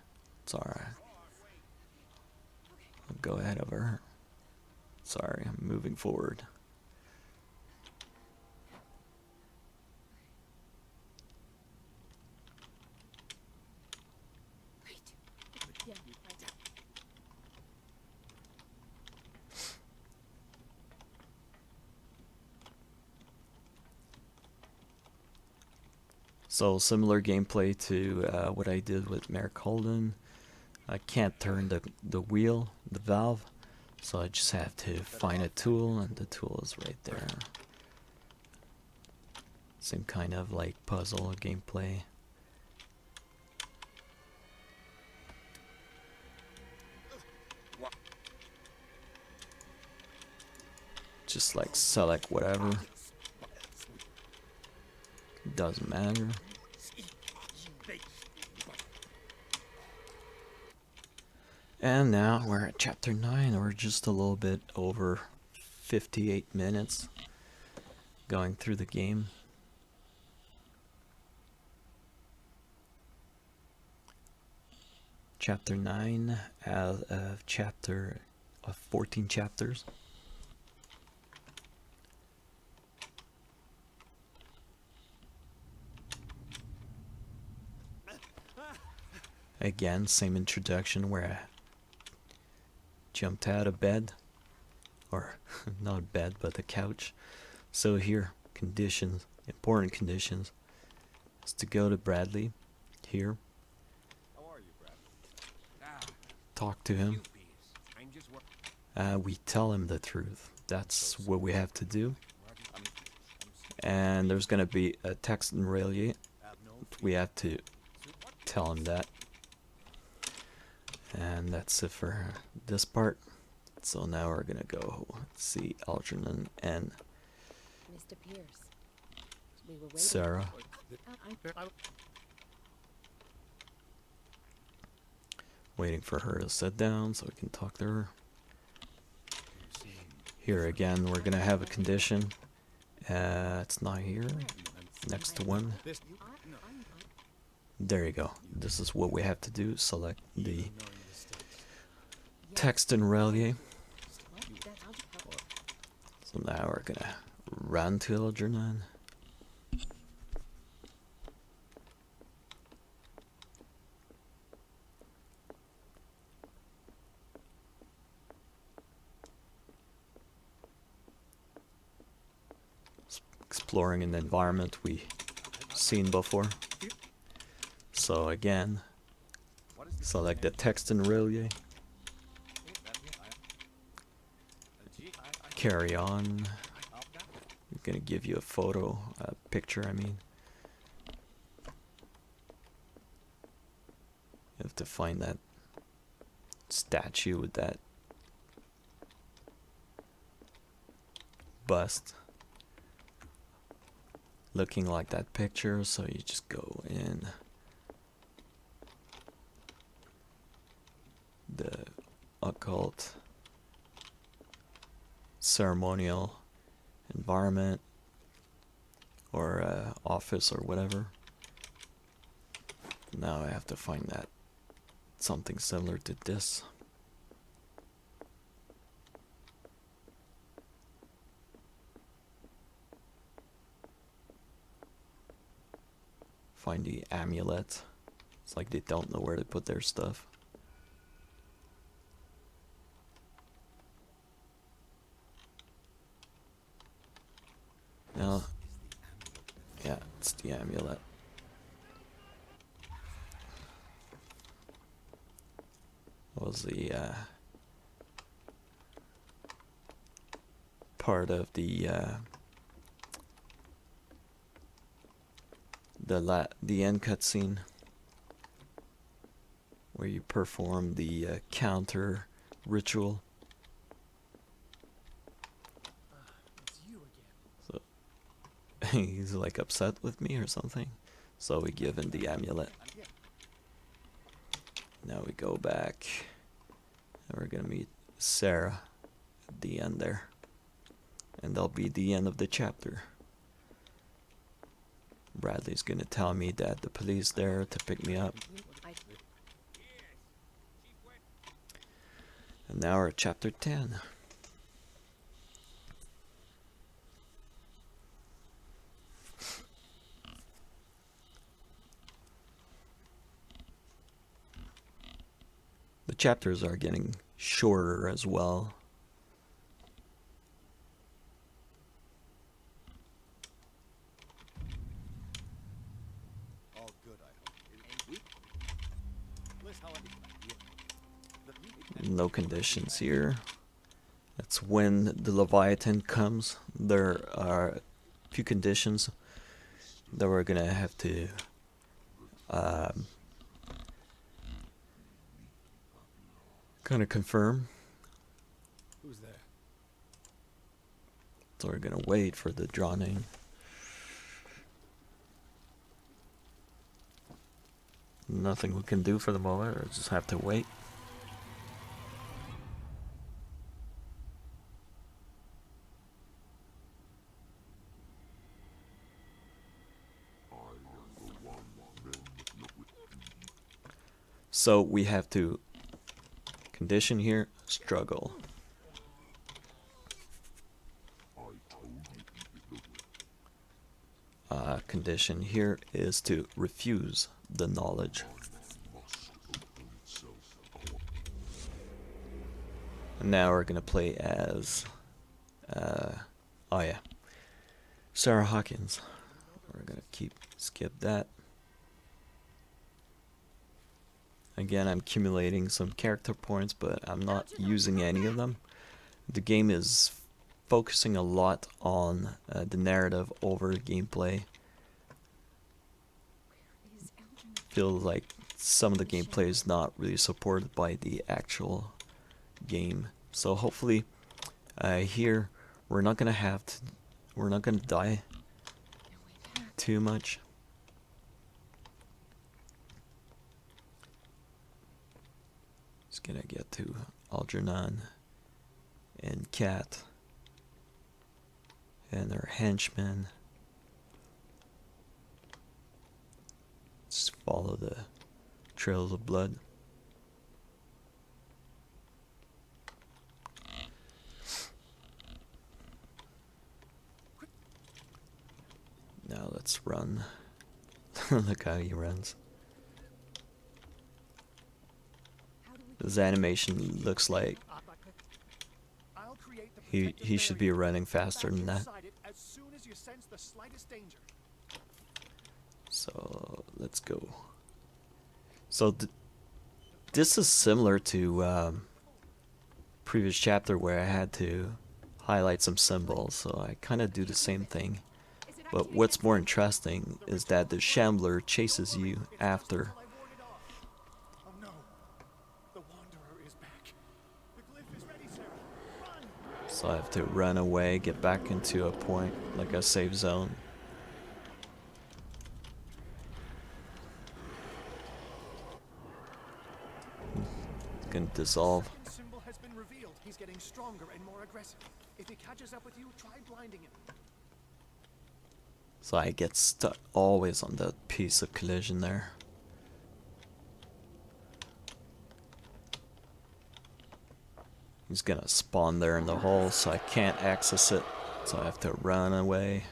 It's alright. I'll go ahead of her. Sorry, I'm moving forward. Wait. Yeah, right. So similar gameplay to what I did with Mayor Colden. I can't turn the wheel, the valve, so I just have to find a tool, and the tool is right there. Same kind of like puzzle gameplay. Just like select whatever. Doesn't matter. And now we're at chapter 9. We're just a little bit over 58 minutes going through the game. Chapter 9 out of 14 chapters. Again, same introduction where I jumped out of bed, or not bed, but the couch. So here, conditions, important conditions, is to go to Bradley, here, How are you, Bradley? Ah, talk to you him. bees. I'm just wor- We tell him the truth. That's what we have to do. I'm And there's gonna be a text in Relier. have no We have to tell him that. And that's it for this part. So now we're gonna go see Algernon and Mr. Pierce. We were waiting. Sarah. Waiting for her to sit down so we can talk to her. Here again, we're gonna have a condition. It's not here. Next to one. This. There you go. This is what we have to do. Select the Knowing the stakes. text in Relier. What? I'll just help. So now we're gonna run to Algernon. Exploring an environment we seen before. So again, select the text in Relier. Carry on. I'm gonna give you a photo, a picture, I mean. You have to find that statue with that bust. looking like that picture, so you just go in the occult ceremonial environment or office or whatever. Now I have to find that something similar to this. Find the amulet. It's like they don't know where to put their stuff. No. Yeah, it's the amulet. What was the part of the end cutscene where you perform the counter ritual? It's you again. So he's like upset with me or something. So we give him the amulet. Now we go back and we're gonna meet Sarah at the end there. And that'll be the end of the chapter. Bradley's gonna tell me that the police there to pick me up. And now we're at chapter 10. The chapters are getting shorter as well. All good, I hope. It ain't Liz, how No conditions here. That's when the Leviathan comes. There are a few conditions that we're gonna have to kind of confirm. Who's there? So we're gonna wait for the drowning. Nothing we can do for the moment, or just have to wait. So we have to condition here, struggle. Condition here is to refuse the knowledge. And now we're gonna play as oh yeah, Sarah Hawkins. We're gonna skip that. Again, I'm accumulating some character points, but I'm not using any of them. The game is focusing a lot on the narrative over gameplay. Feels like some of the gameplay is not really supported by the actual game. So hopefully, here we're not gonna die too much. Just gonna get to Algernon and Kat and their henchmen. Just follow the trails of blood. Now let's run. Look how he runs. His animation looks like he should be running faster than that. So let's go. So this is similar to previous chapter where I had to highlight some symbols. So I kind of do the same thing. But what's more interesting is that the Shambler chases you after. So I have to run away, get back into a point, like a safe zone. gonna dissolve. Second symbol has been revealed. He's getting stronger and more aggressive. If he catches up with you, try blinding him. So I get stuck always on that piece of collision there. He's gonna spawn there in the hole, so I can't access it. So I have to run away.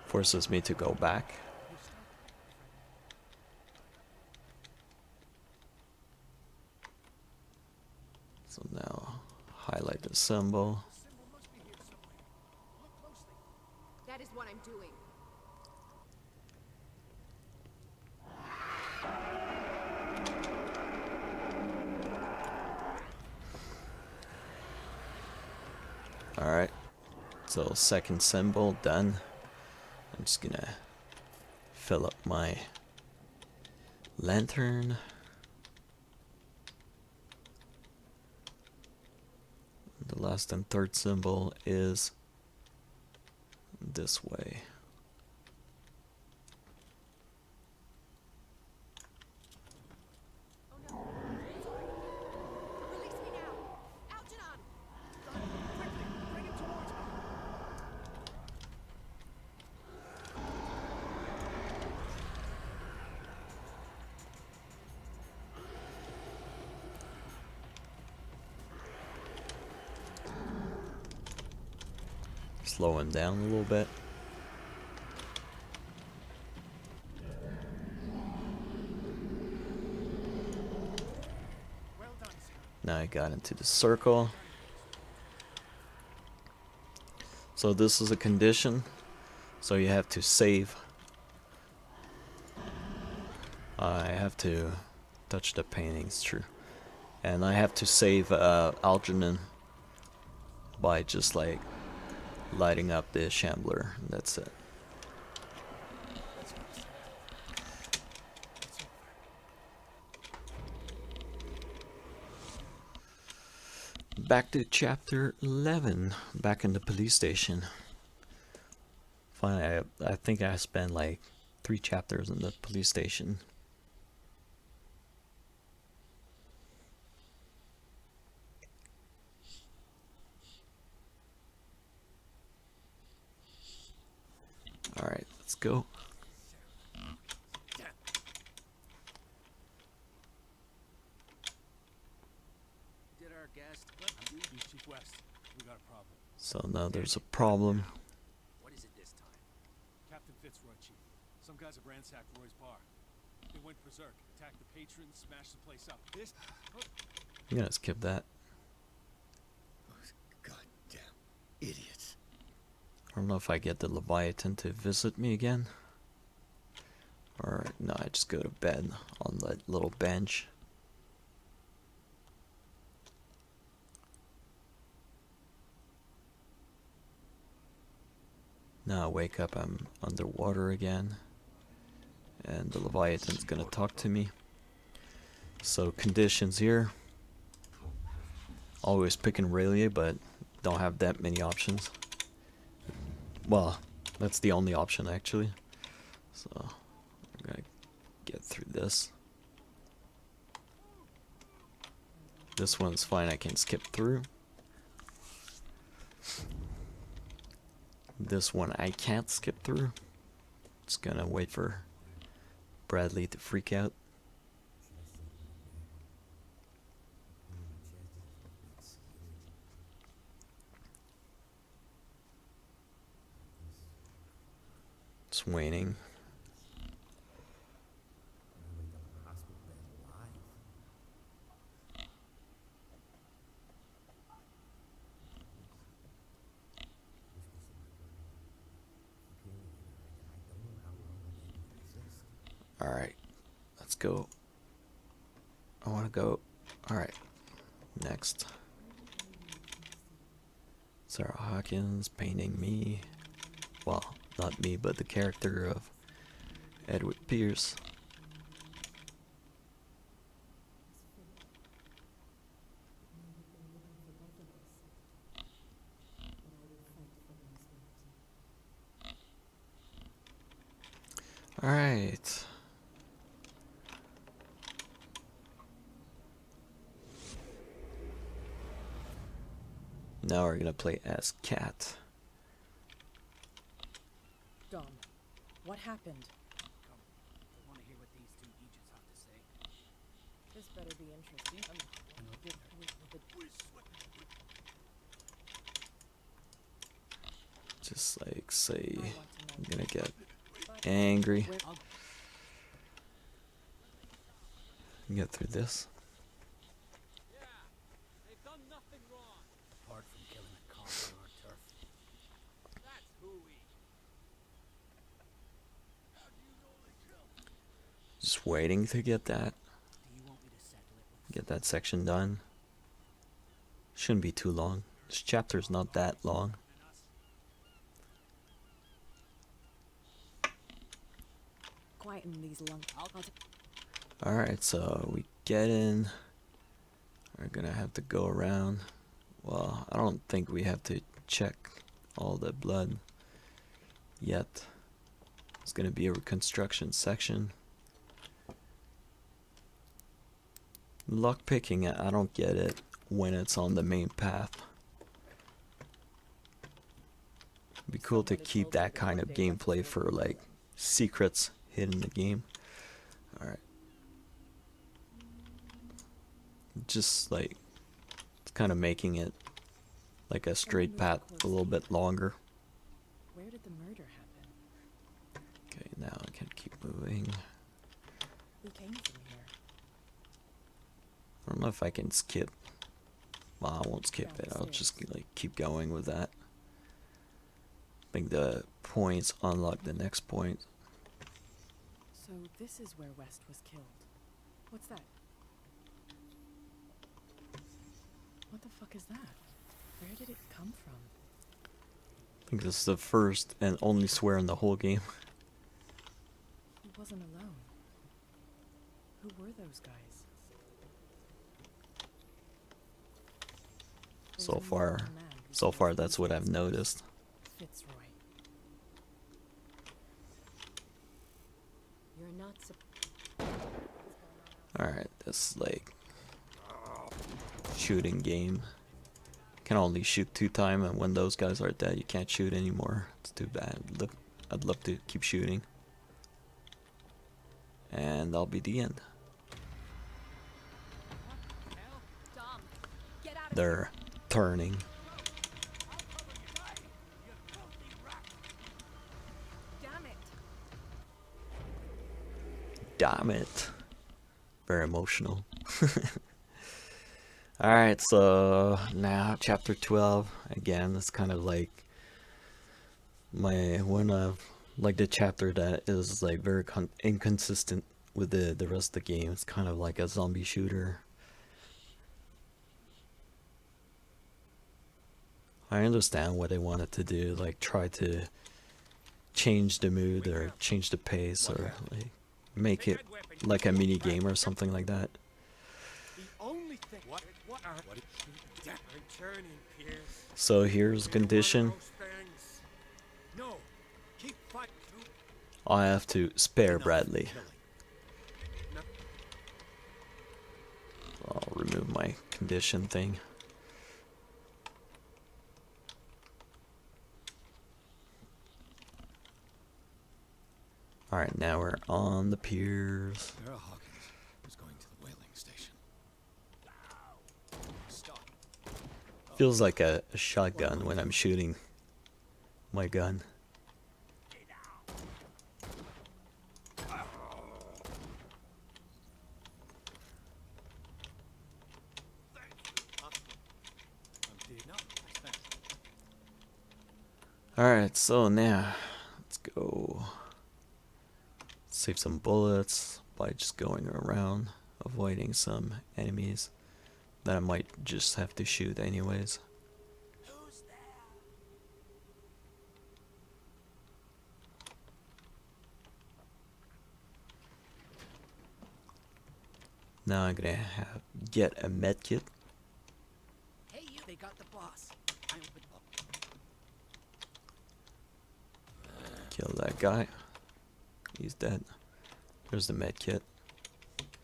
Forces me to go back. So now highlight the symbol. That is what I'm doing. Alright, so second symbol done. I'm just gonna fill up my lantern. The last and third symbol is this way. Oh no. Release me now. Algernon! Quickly, bring him towards me. Slow him down a little bit. Well done, sir. Now I got into the circle. So this is a condition. So you have to save. I have to touch the paintings, true. And I have to save Algernon by just like lighting up the shambler. That's it. Back to chapter 11. Back in the police station. Finally, I think I spent like 3 chapters in the police station. Alright, let's go. Did our guest... Chief West, we got a problem. So now there's a problem. What is it this time? Captain Fitzroy, Chief. Some guys have ransacked Roy's bar. They went berserk, attacked the patrons, smashed the place up. This... I'm gonna skip that. Those goddamn idiots. I don't know if I get the Leviathan to visit me again. Or no, I just go to bed on that little bench. Now I wake up, I'm underwater again. And the Leviathan's gonna talk to me. So conditions here. Always pick and Aurelia, but don't have that many options. Well, that's the only option actually. So I'm gonna get through this. This one's fine, I can skip through. This one I can't skip through. Just gonna wait for Bradley to freak out. Just waiting. Alright, let's go. I want to go. Alright, next. Sarah Hawkins painting me. Well, not me, but the character of Edward Pierce. Alright. Now we're gonna play as Cat. Dom, what happened? Come, I want to hear what these two Egypts have to say. This better be interesting. Just like say, I'm gonna get angry. Get through this. Yeah, they've done nothing wrong. Apart from killing a cow on our turf. That's hooey. How do you know they killed? Just waiting to get that. Do you want me to settle it with Get that section done. Shouldn't be too long. This chapter's not that long. Quieten these lungs. Alright, so we get in. We're gonna have to go around. Well, I don't think we have to check all the blood yet. It's gonna be a reconstruction section. Lock picking, I don't get it when it's on the main path. It'd be cool to keep that kind of gameplay for like secrets hidden in the game. Alright. Just like it's kind of making it like a straight path a little bit longer. Where did the murder happen? Okay, now I can keep moving. Who came from here? I don't know if I can skip. Well, I won't skip it. I'll just like keep going with that. I think the points unlock the next point. So this is where West was killed. What's that? What the fuck is that? Where did it come from? I think this is the first and only swear in the whole game. He wasn't alone. Who were those guys? So far that's what I've noticed. Fitzroy. You're not Alright, this like shooting game. Can only shoot 2 times, and when those guys are dead you can't shoot anymore. It's too bad. Look, I'd love to keep shooting. And that'll be the end. Dom, get out of They're turning. Damn it. Damn it. Very emotional. Alright, so now chapter 12. Again, it's kind of like one of like the chapter that is like very inconsistent with the rest of the game. It's kind of like a zombie shooter. I understand what they wanted to do, like try to change the mood or change the pace or like make it like a mini game or something like that. The only thing. What are returning, Pierce? So here's the condition. No, keep fighting. I have to spare Bradley. I'll remove my condition thing. Alright, now we're on the piers. Sarah Hawkins is going to the whaling station. Stop. Feels like a shotgun when I'm shooting my gun. Alright, so now let's go save some bullets by just going around, avoiding some enemies that I might just have to shoot anyways. Who's there? Now I'm gonna get a medkit. Hey, you. They got the boss. I opened up. Kill that guy. He's dead. There's the med kit.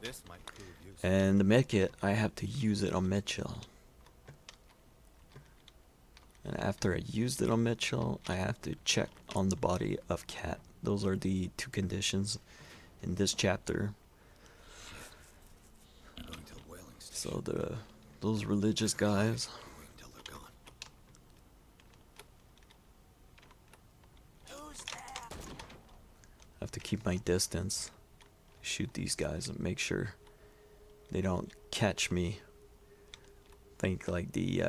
This might prove useful. And the med kit, I have to use it on Mitchell. And after I used it on Mitchell, I have to check on the body of Cat. Those are the two conditions in this chapter. Going to the whaling station. So those religious guys. Wait until they're gone. I have to keep my distance. Shoot these guys and make sure they don't catch me. Think like the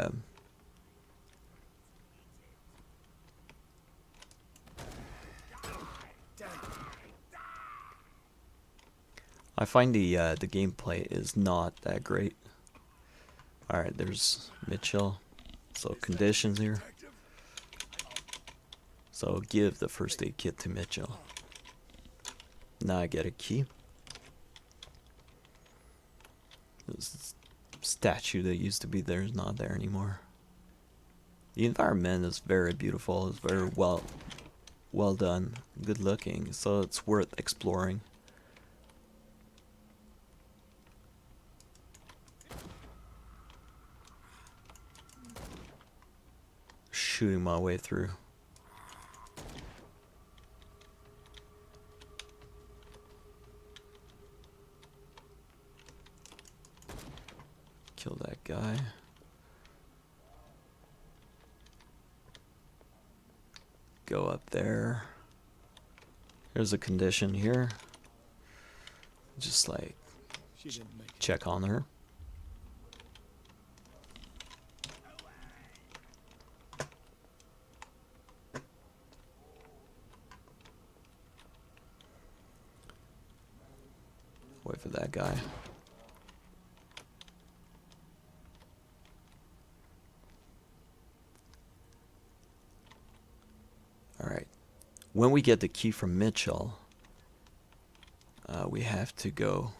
I find the gameplay is not that great. Alright, there's Mitchell. So conditions here. So give the first aid kit to Mitchell. Now I get a key. This statue that used to be there is not there anymore. The environment is very beautiful. It's very well done, good looking. So it's worth exploring. Shooting my way through. Kill that guy. Go up there. There's a condition here. Just like She didn't make it. check on her. Wait for that guy. Alright. When we get the key from Mitchell, we have to go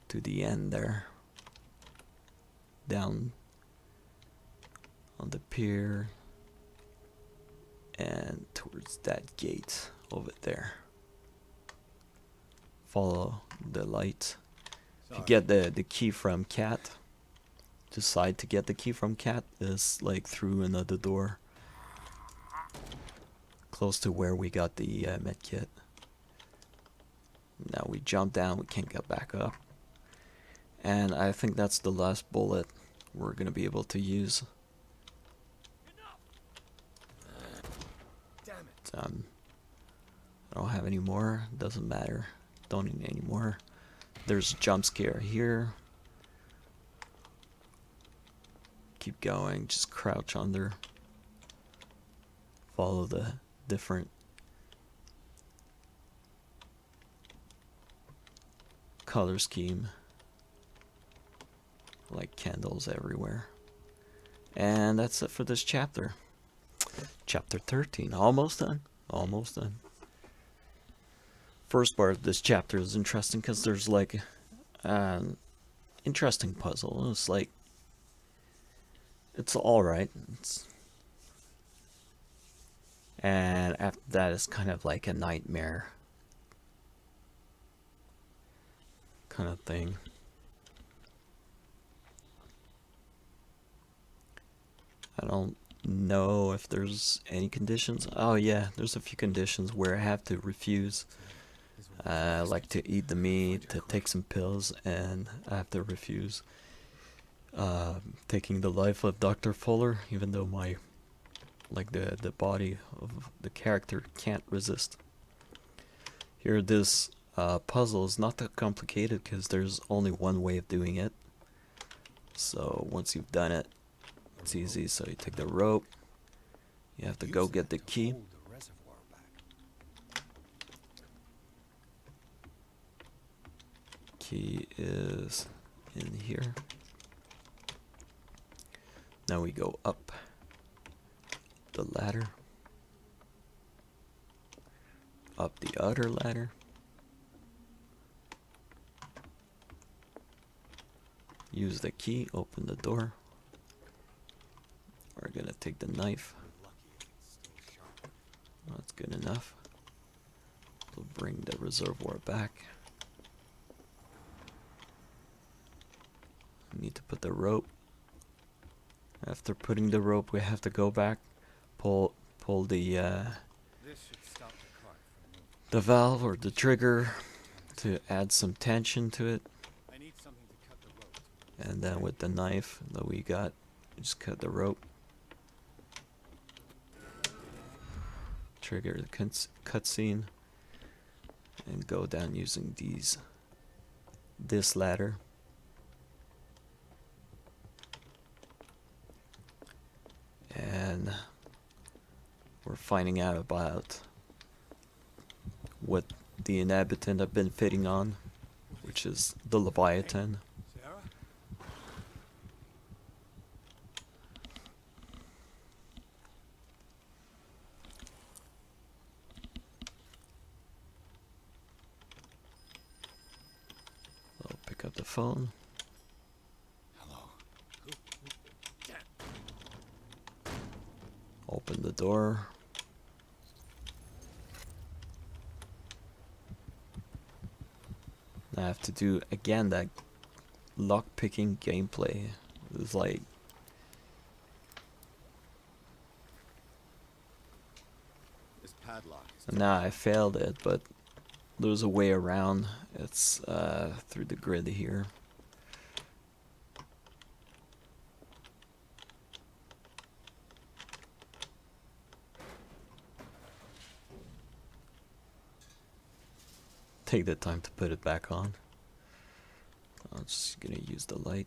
to the end there. Down on the pier. And towards that gate over there. Follow the light. If you get the key from Cat, decide to get the key from Cat is like through another door. Close to where we got the med kit. Now we jump down, we can't get back up. And I think that's the last bullet we're gonna be able to use. Damn it. I don't have any more, doesn't matter. Don't need any more. There's a jump scare here. Keep going, just crouch under. Follow the different color scheme. Like candles everywhere. And that's it for this chapter. Chapter 13. Almost done. Almost done. First part of this chapter is interesting because there's like an interesting puzzle. It's like it's alright. And after that it's kind of like a nightmare kind of thing. I don't know if there's any conditions. Oh yeah, there's a few conditions where I have to refuse. Like to eat the meat, to take some pills, and I have to refuse taking the life of Dr. Fuller, even though my the body of the character can't resist. Here, this puzzle is not that complicated because there's only one way of doing it. So once you've done it, it's easy. So you take the rope, you have to go get the key. Key is in here. Now we go up the ladder, up the other ladder, use the key, open the door. We're gonna take the knife. That's good enough. We'll bring the reservoir back. We need to put the rope. After putting the rope, we have to go back, pull the This should stop the cart from moving. the valve or the trigger to add some tension to it. I need something to cut the rope. And then with the knife that we got, just cut the rope. Trigger the cutscene. And go down using this ladder. And we're finding out about what the inhabitant have been fitting on, which is the Leviathan. Sarah? I'll pick up the phone. Hello. Open the door. I have to do again that lock-picking gameplay. It's like This padlock is nah, I failed it, but there's a way around. It's through the grid here. Take the time to put it back on. I'm just gonna use the light.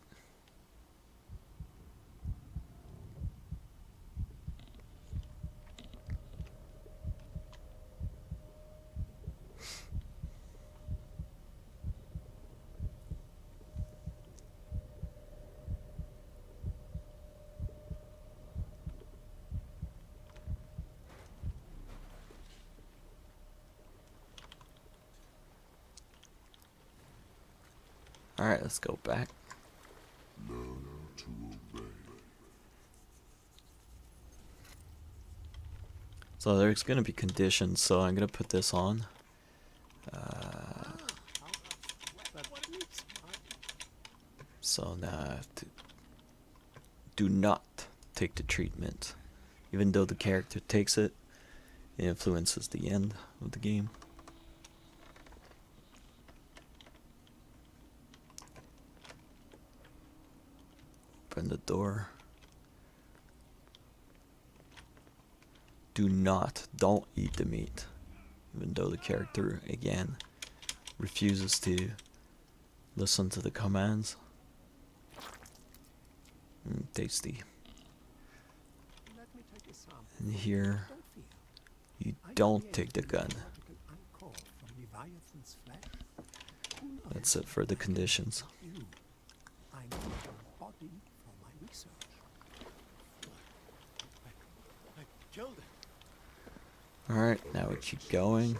Alright, let's go back. So there's gonna be conditions, so I'm gonna put this on. So now I have to do not take the treatment. Even though the character takes it, it influences the end of the game. Open the door. Don't eat the meat. Even though the character, again, refuses to listen to the commands. Tasty. And here, you don't take the gun. That's it for the conditions. Killed it. Alright, now we keep going.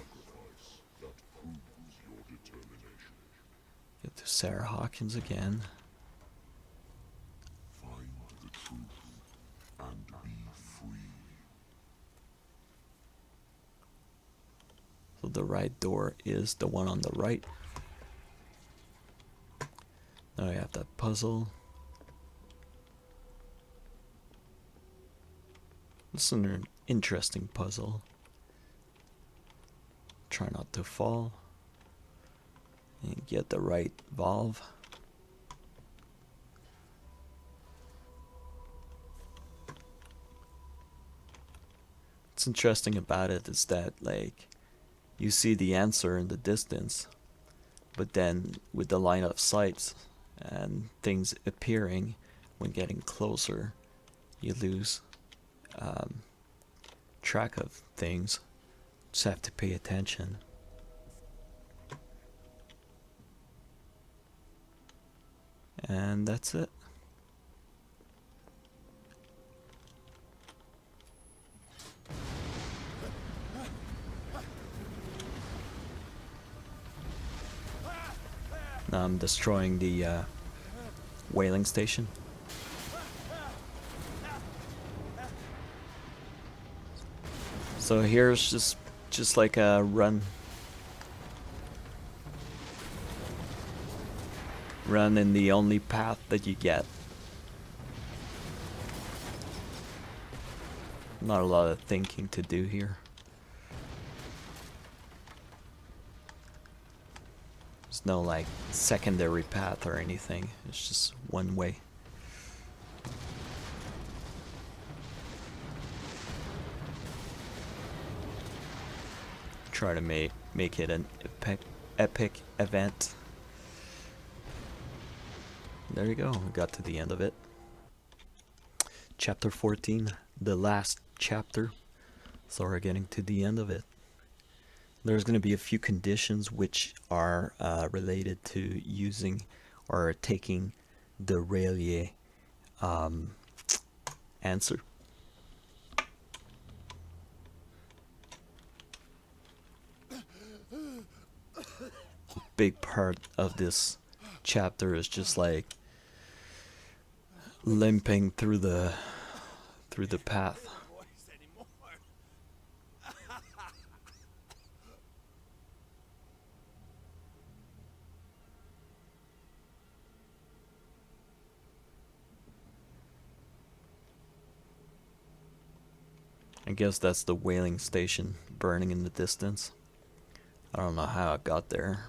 Get to Sarah Hawkins again. Find the truth and be free. So the right door is the one on the right. Now we have that puzzle. This is an interesting puzzle. Try not to fall. And get the right valve. What's interesting about it is that, like, you see the answer in the distance, but then with the line of sight and things appearing when getting closer, you lose track of things. Just have to pay attention. And that's it. Now I'm destroying the whaling station. So here's just like a run Run in the only path that you get. Not a lot of thinking to do here. There's no like secondary path or anything. It's just one way. Try to make it an epic event. There you go. We got to the end of it. Chapter 14, the last chapter. So we're getting to the end of it. There's going to be a few conditions which are related to using or taking the Rayleigh answer. Big part of this chapter is just like limping through the path. I guess that's the whaling station burning in the distance. I don't know how it got there.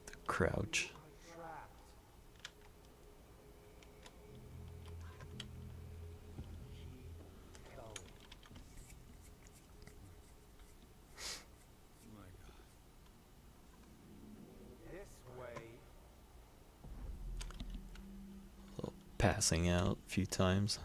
The crouch. Passing out a few times.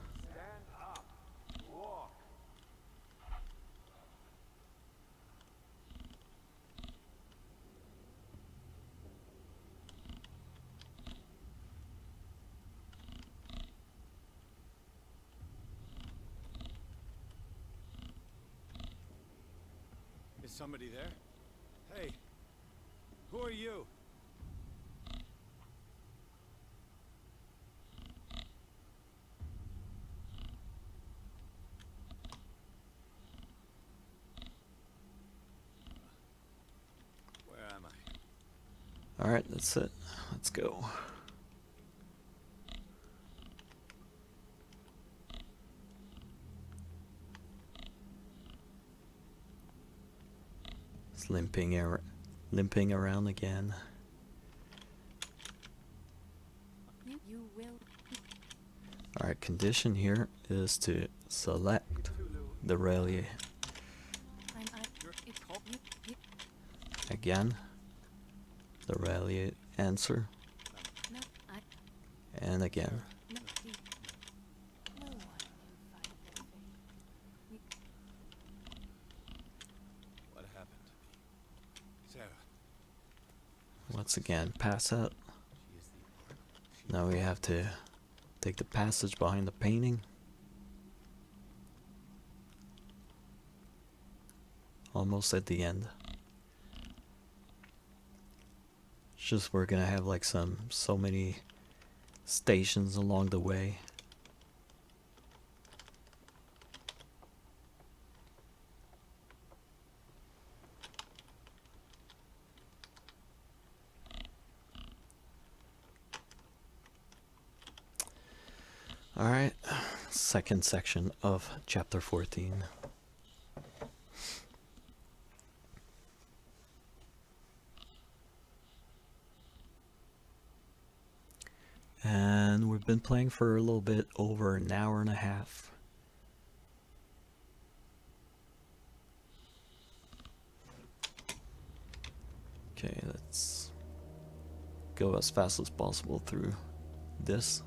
Is somebody there? Hey, who are you? Where am I? Alright, that's it. Let's go. It's limping around again. You will. Alright, condition here is to select the Rayleigh. Again, the Rayleigh answer. And again. What happened? Sarah. Once again, pass out. Now we have to take the passage behind the painting. Almost at the end. It's just we're gonna have like so many stations along the way. Alright, second section of chapter 14. And we've been playing for a little bit over an hour and a half. Okay, let's go as fast as possible through this.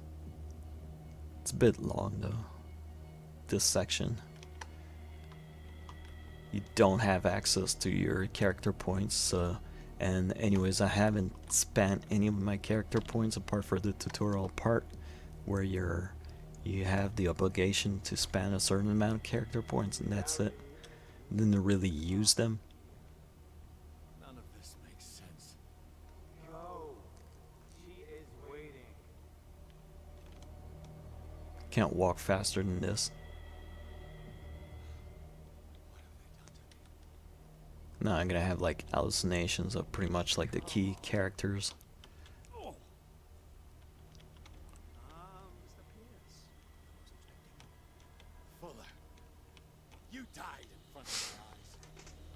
It's a bit long though, this section. You don't have access to your character points, and anyways, I haven't spent any of my character points apart from the tutorial part where you have the obligation to spend a certain amount of character points, and that's it. Didn't really use them. None of this makes sense. Go. She is waiting. Can't walk faster than this. Now I'm gonna have like hallucinations of pretty much like the key characters. Mr. Pierce. Fuller, you died in front of my eyes.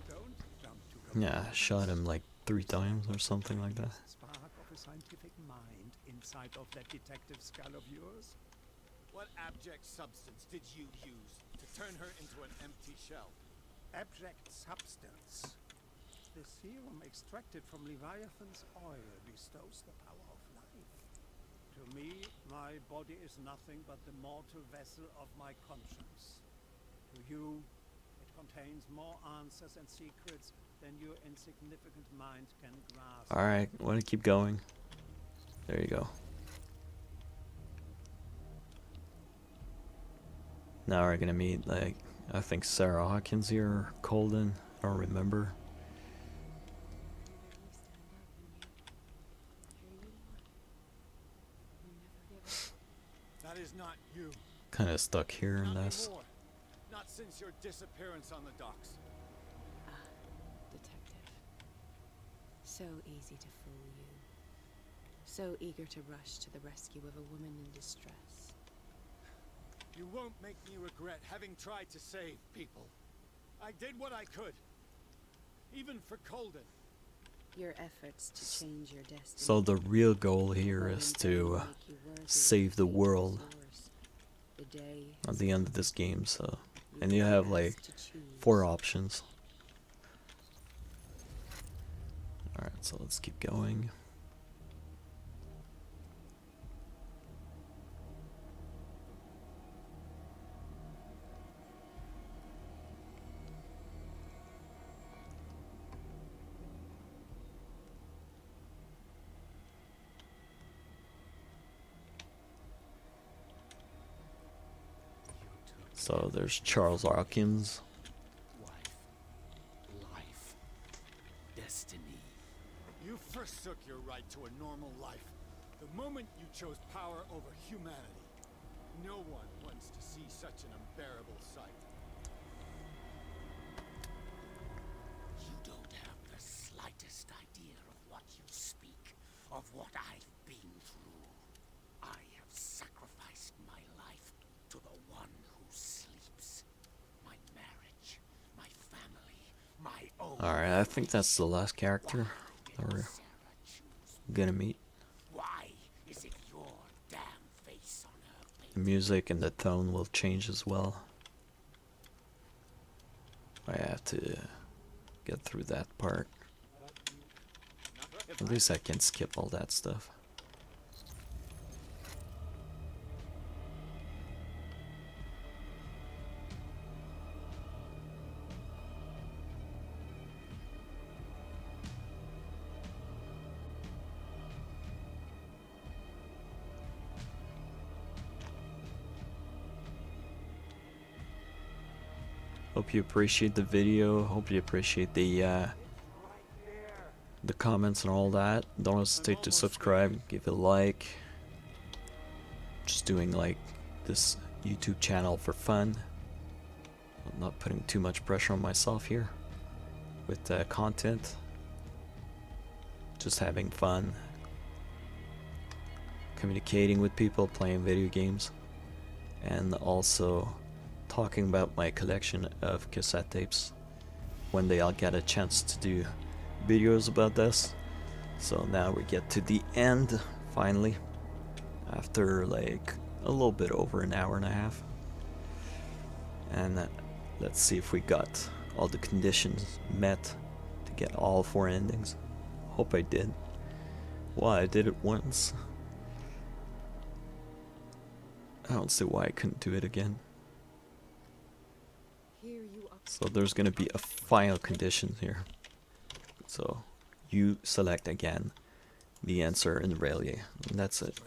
Don't jump to Yeah, I shot him like 3 times or something like that. spark of a scientific mind inside of that detective skull of yours? What abject substance did you use to turn her into an empty shell? Abject substance. The serum extracted from Leviathan's oil bestows the power of life. To me, my body is nothing but the mortal vessel of my conscience. To you, it contains more answers and secrets than your insignificant mind can grasp. Alright, want to keep going. There you go. Now we're gonna meet, like, I think Sarah Hawkins here, or Colden, I don't remember. That is not you. Kinda stuck here in Not this. anymore. Not since your disappearance on the docks. Detective. So easy to fool you. So eager to rush to the rescue of a woman in distress. You won't make me regret having tried to save people. I did what I could. Even for Colden. Your efforts to change your destiny. So the real goal here is to save the world at the end of this game, so, and you have like 4 options. Alright, so let's keep going. So there's Charles Hawkins. Life. Destiny. You forsook your right to a normal life. The moment you chose power over humanity. No one wants to see such an unbearable sight. You don't have the slightest idea of what you speak, of what I've been through. I have sacrificed my life to the one who sleeps. My marriage, my family, my own. Alright, I think that's the last character that we're gonna meet. Why is it your damn face on her The music and the tone will change as well. I have to get through that part. At least I can skip all that stuff. Hope you appreciate the video. Hope you appreciate the comments and all that. Don't hesitate to subscribe, give it a like. Just doing like this YouTube channel for fun. I'm not putting too much pressure on myself here with content. Just having fun, communicating with people, playing video games, and also talking about my collection of cassette tapes one day I'll get a chance to do videos about this. So now we get to the end finally, after like a little bit over an hour and a half, and let's see if we got all the conditions met to get all 4 endings. Hope I did. Well, I did it once. I don't see why I couldn't do it again. So there's gonna be a final condition here. So you select again the answer in Rayleigh, and that's it.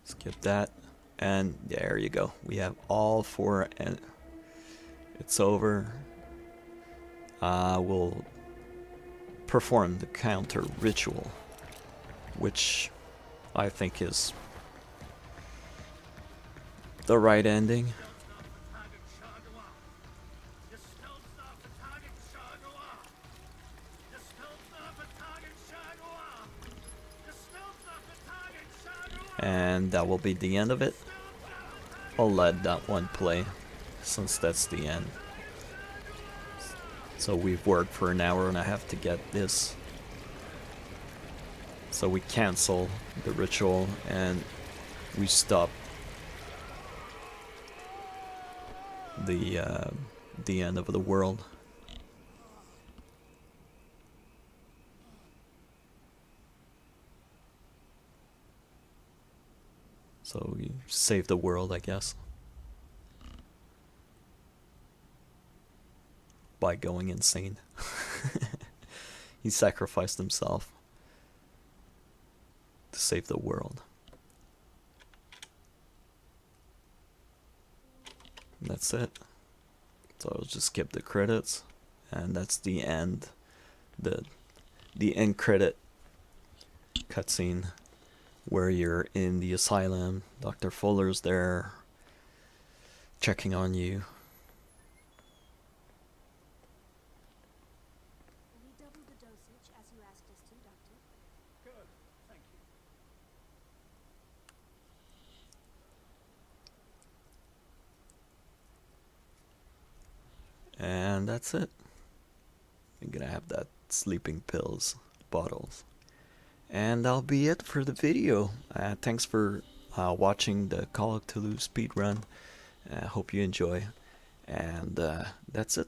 Skip that, and there you go. We have all 4, and it's over. We'll perform the counter ritual, which I think is the right ending. that will be the end of it. I'll let that one play, since that's the end. So we've worked for an hour and a half to get this. So we cancel the ritual and we stop the end of the world. So we save the world, I guess, by going insane. He sacrificed himself to save the world. And that's it. So I'll just skip the credits, and that's the end. The end credit cutscene where you're in the asylum. Dr. Fuller's there checking on you. We doubled the dosage as you asked us to, Doctor. Good, thank you. And that's it. You're gonna have that sleeping pills bottles. And that'll be it for the video. Thanks for watching the Call of Cthulhu speedrun. Hope you enjoy. And that's it.